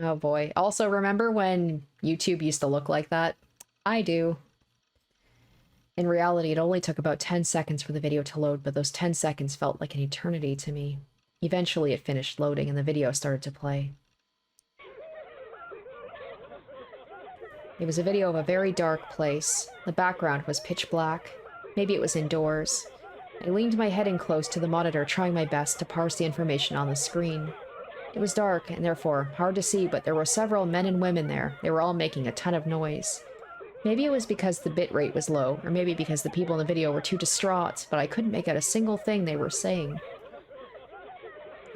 Oh boy. Also, remember when YouTube used to look like that? I do. In reality, it only took about 10 seconds for the video to load, but those 10 seconds felt like an eternity to me. Eventually, it finished loading and the video started to play. It was a video of a very dark place. The background was pitch black. Maybe it was indoors. I leaned my head in close to the monitor, trying my best to parse the information on the screen. It was dark, and therefore hard to see, but there were several men and women there. They were all making a ton of noise. Maybe it was because the bitrate was low, or maybe because the people in the video were too distraught, but I couldn't make out a single thing they were saying.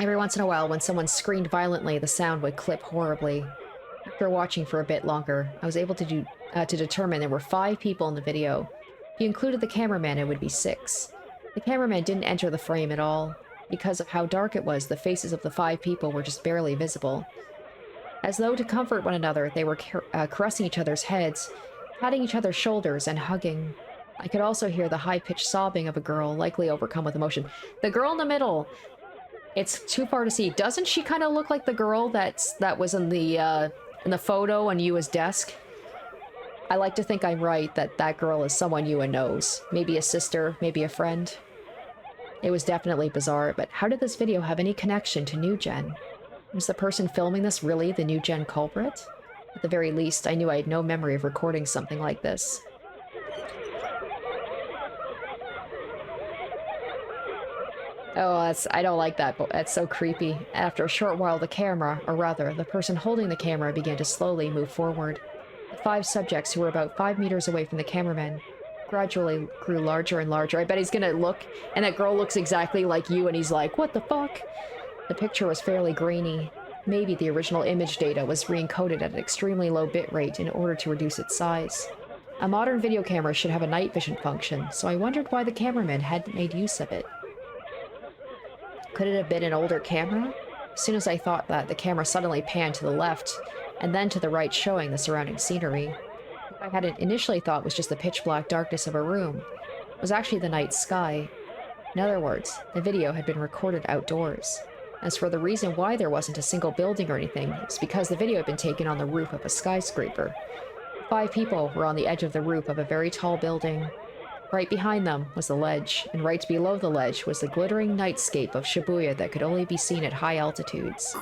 Every once in a while, when someone screamed violently, the sound would clip horribly. After watching for a bit longer, I was able to determine there were 5 people in the video. If you included the cameraman, it would be 6. The cameraman didn't enter the frame at all. Because of how dark it was, the faces of the 5 people were just barely visible. As though to comfort one another, they were caressing each other's heads, patting each other's shoulders, and hugging. I could also hear the high-pitched sobbing of a girl, likely overcome with emotion. The girl in the middle! It's too far to see. Doesn't she kind of look like the girl that was in the photo on Yua's desk? I like to think I'm right that that girl is someone Yua knows. Maybe a sister, maybe a friend. It was definitely bizarre, but how did this video have any connection to NewGen? Was the person filming this really the NewGen culprit? At the very least, I knew I had no memory of recording something like this. Oh, I don't like that, but that's so creepy. After a short while, the camera, or rather, the person holding the camera began to slowly move forward. The 5 subjects who were about 5 meters away from the cameraman gradually grew larger and larger. I bet he's gonna look, and that girl looks exactly like you, and he's like, what the fuck? The picture was fairly grainy. Maybe the original image data was re-encoded at an extremely low bitrate in order to reduce its size. A modern video camera should have a night vision function, so I wondered why the cameraman hadn't made use of it. Could it have been an older camera? As soon as I thought that, the camera suddenly panned to the left, and then to the right, showing the surrounding scenery. What I had initially thought was just the pitch-black darkness of a room was actually the night sky. In other words, the video had been recorded outdoors. As for the reason why there wasn't a single building or anything, it's because the video had been taken on the roof of a skyscraper. 5 people were on the edge of the roof of a very tall building. Right behind them was the ledge, and right below the ledge was the glittering nightscape of Shibuya that could only be seen at high altitudes.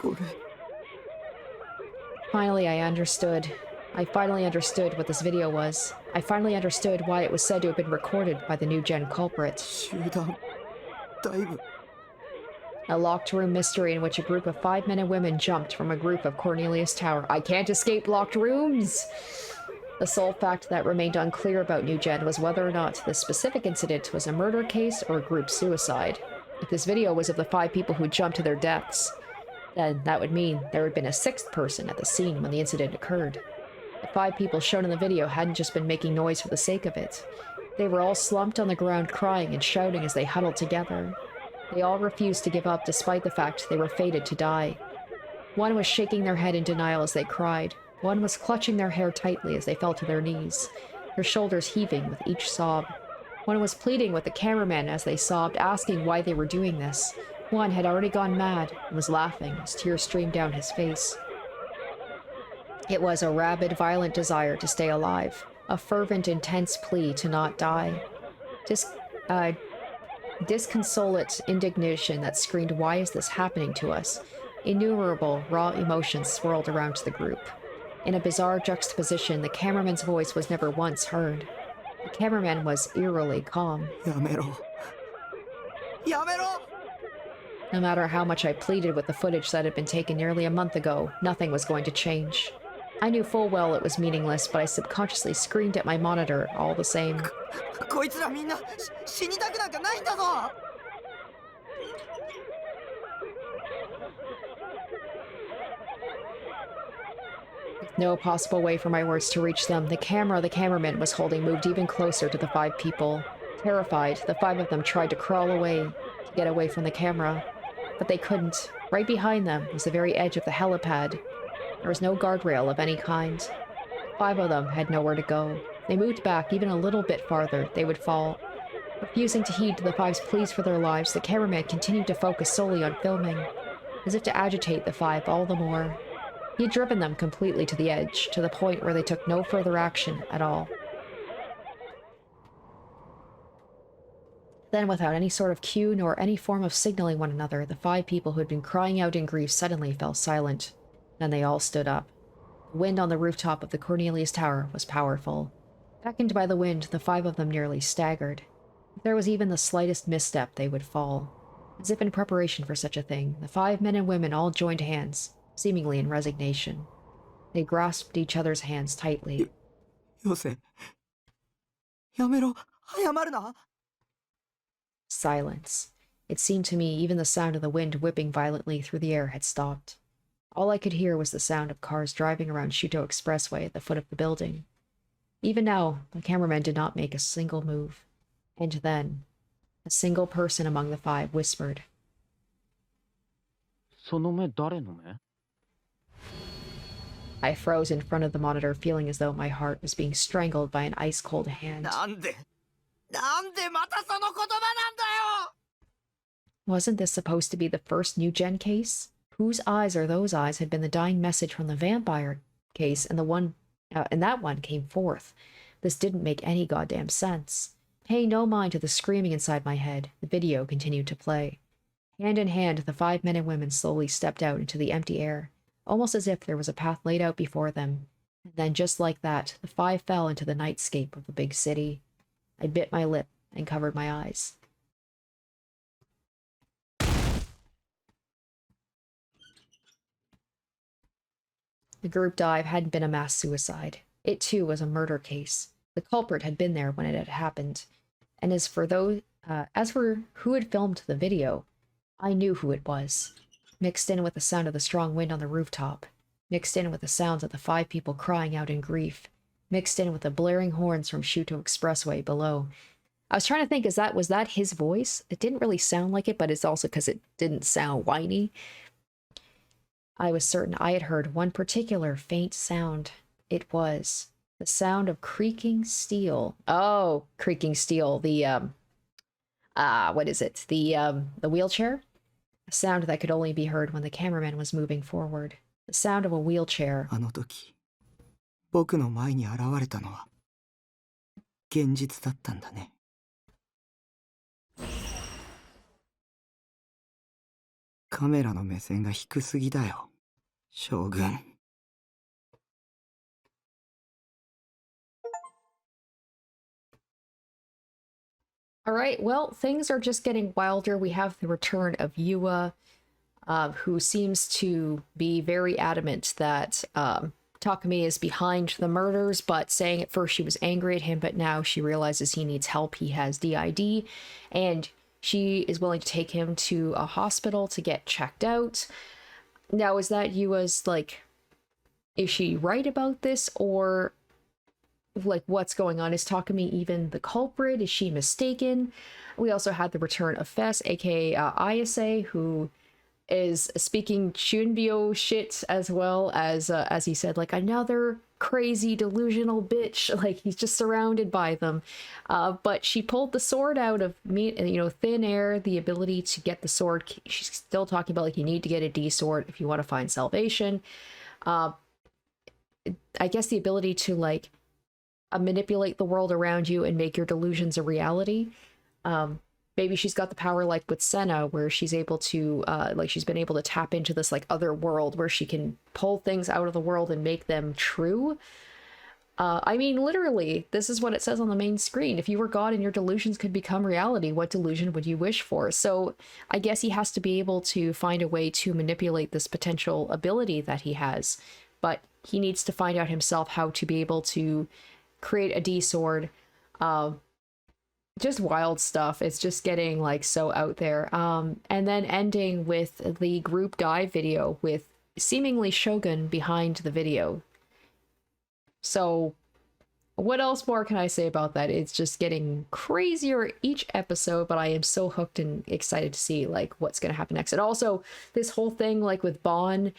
Finally, I understood. I finally understood what this video was. I finally understood why it was said to have been recorded by the NewGen culprit. A locked room mystery in which a group of 5 men and women jumped from a group of Cornelius Tower. I can't escape locked rooms! The sole fact that remained unclear about NewGen was whether or not this specific incident was a murder case or a group suicide. If this video was of the 5 people who jumped to their deaths, then that would mean there had been a 6th person at the scene when the incident occurred. The 5 people shown in the video hadn't just been making noise for the sake of it. They were all slumped on the ground crying and shouting as they huddled together. They all refused to give up despite the fact they were fated to die. One was shaking their head in denial as they cried. One was clutching their hair tightly as they fell to their knees, their shoulders heaving with each sob. One was pleading with the cameraman as they sobbed, asking why they were doing this. One had already gone mad and was laughing as tears streamed down his face. It was a rabid, violent desire to stay alive, a fervent, intense plea to not die. Disconsolate indignation that screamed, "Why is this happening to us?" Innumerable raw emotions swirled around the group. In a bizarre juxtaposition, the cameraman's voice was never once heard. The cameraman was eerily calm. Yamero. Yamero! No matter how much I pleaded with the footage that had been taken nearly a month ago, nothing was going to change. I knew full well it was meaningless, but I subconsciously screamed at my monitor all the same. こいつらみんな死にたくなんかないんだぞ! No possible way for my words to reach them. The camera the cameraman was holding moved even closer to the 5 people. Terrified, the 5 of them tried to crawl away, to get away from the camera. But they couldn't. Right behind them was the very edge of the helipad. There was no guardrail of any kind. 5 of them had nowhere to go. They moved back even a little bit farther, they would fall. Refusing to heed the 5's pleas for their lives, the cameraman continued to focus solely on filming, as if to agitate the 5 all the more. He had driven them completely to the edge, to the point where they took no further action at all. Then, without any sort of cue nor any form of signaling one another, the 5 people who had been crying out in grief suddenly fell silent. Then they all stood up. The wind on the rooftop of the Cornelius Tower was powerful. Beckoned by the wind, the 5 of them nearly staggered. If there was even the slightest misstep, they would fall. As if in preparation for such a thing, the 5 men and women all joined hands, seemingly in resignation. They grasped each other's hands tightly. Yose. Yamero. Hayamaru na. Silence. It seemed to me even the sound of the wind whipping violently through the air had stopped. All I could hear was the sound of cars driving around Shuto Expressway at the foot of the building. Even now, the cameraman did not make a single move. And then, a single person among the 5 whispered. その目誰の目? I froze in front of the monitor, feeling as though my heart was being strangled by an ice-cold hand. なんでまたその言葉なんだよ! Wasn't this supposed to be the first NewGen case? Whose eyes are those eyes had been the dying message from the vampire case, and that one came forth. This didn't make any goddamn sense. Paying no mind to the screaming inside my head, the video continued to play. Hand in hand, the 5 men and women slowly stepped out into the empty air, almost as if there was a path laid out before them. And then, just like that, the 5 fell into the nightscape of the big city. I bit my lip and covered my eyes. The group dive hadn't been a mass suicide. It too was a murder case. The culprit had been there when it had happened. And as for who had filmed the video, I knew who it was. Mixed in with the sound of the strong wind on the rooftop. Mixed in with the sounds of the 5 people crying out in grief. Mixed in with the blaring horns from Shuto Expressway below. I was trying to think, was that his voice? It didn't really sound like it, but it's also because it didn't sound whiny. I was certain I had heard one particular faint sound. It was the sound of creaking steel. Oh, creaking steel. What is it? The wheelchair? A sound that could only be heard when the cameraman was moving forward. The sound of a wheelchair. あの時、僕の前に現れたのは現実だったんだね。カメラの目線が低すぎだよ、将軍。Alright, well, things are just getting wilder. We have the return of Yua, who seems to be very adamant that Takumi is behind the murders, but saying at first she was angry at him, but now she realizes he needs help. He has DID, and she is willing to take him to a hospital to get checked out. Now, is that Yua's, like, is she right about this, or like what's going on? Is Takumi even the culprit? Is she mistaken? We also had the return of Fess, aka Ayase, who is speaking CHUUNIBYOU shit as well as he said, like, another crazy delusional bitch. Like, he's just surrounded by them. But she pulled the sword out of thin air, the ability to get the sword. She's still talking about, like, you need to get a D sword if you want to find salvation. I guess the ability to, like, manipulate the world around you and make your delusions a reality. Maybe she's got the power like with Senna, where she's able to, she's been able to tap into this, like, other world where she can pull things out of the world and make them true. I mean, literally, this is what it says on the main screen. If you were God and your delusions could become reality, what delusion would you wish for? So I guess he has to be able to find a way to manipulate this potential ability that he has. But he needs to find out himself how to be able to create a D sword. Just wild stuff. It's just getting, like, so out there. And then ending with the group dive video with seemingly Shogun behind the video. So what else more can I say about that? It's just getting crazier each episode, but I am so hooked and excited to see, like, what's going to happen next. And also this whole thing, like, with Bon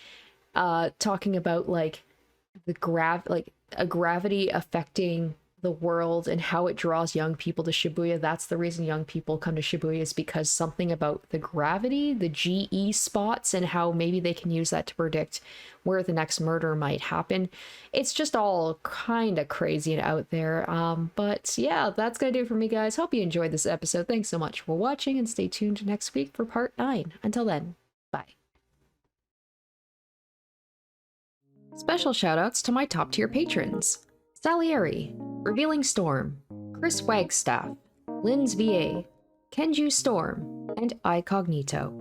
talking about, like, a gravity affecting the world and how it draws young people to Shibuya. That's the reason young people come to Shibuya, is because something about the gravity, the GE spots, and how maybe they can use that to predict where the next murder might happen. It's just all kind of crazy and out there. But yeah, that's gonna do it for me, guys. Hope you enjoyed this episode. Thanks so much for watching, and stay tuned next week for part 9. Until then, bye. Special shoutouts to my top tier patrons: Salieri, Revealing Storm, Chris Wagstaff, Lynn's VA, Kenju Storm, and iCognito.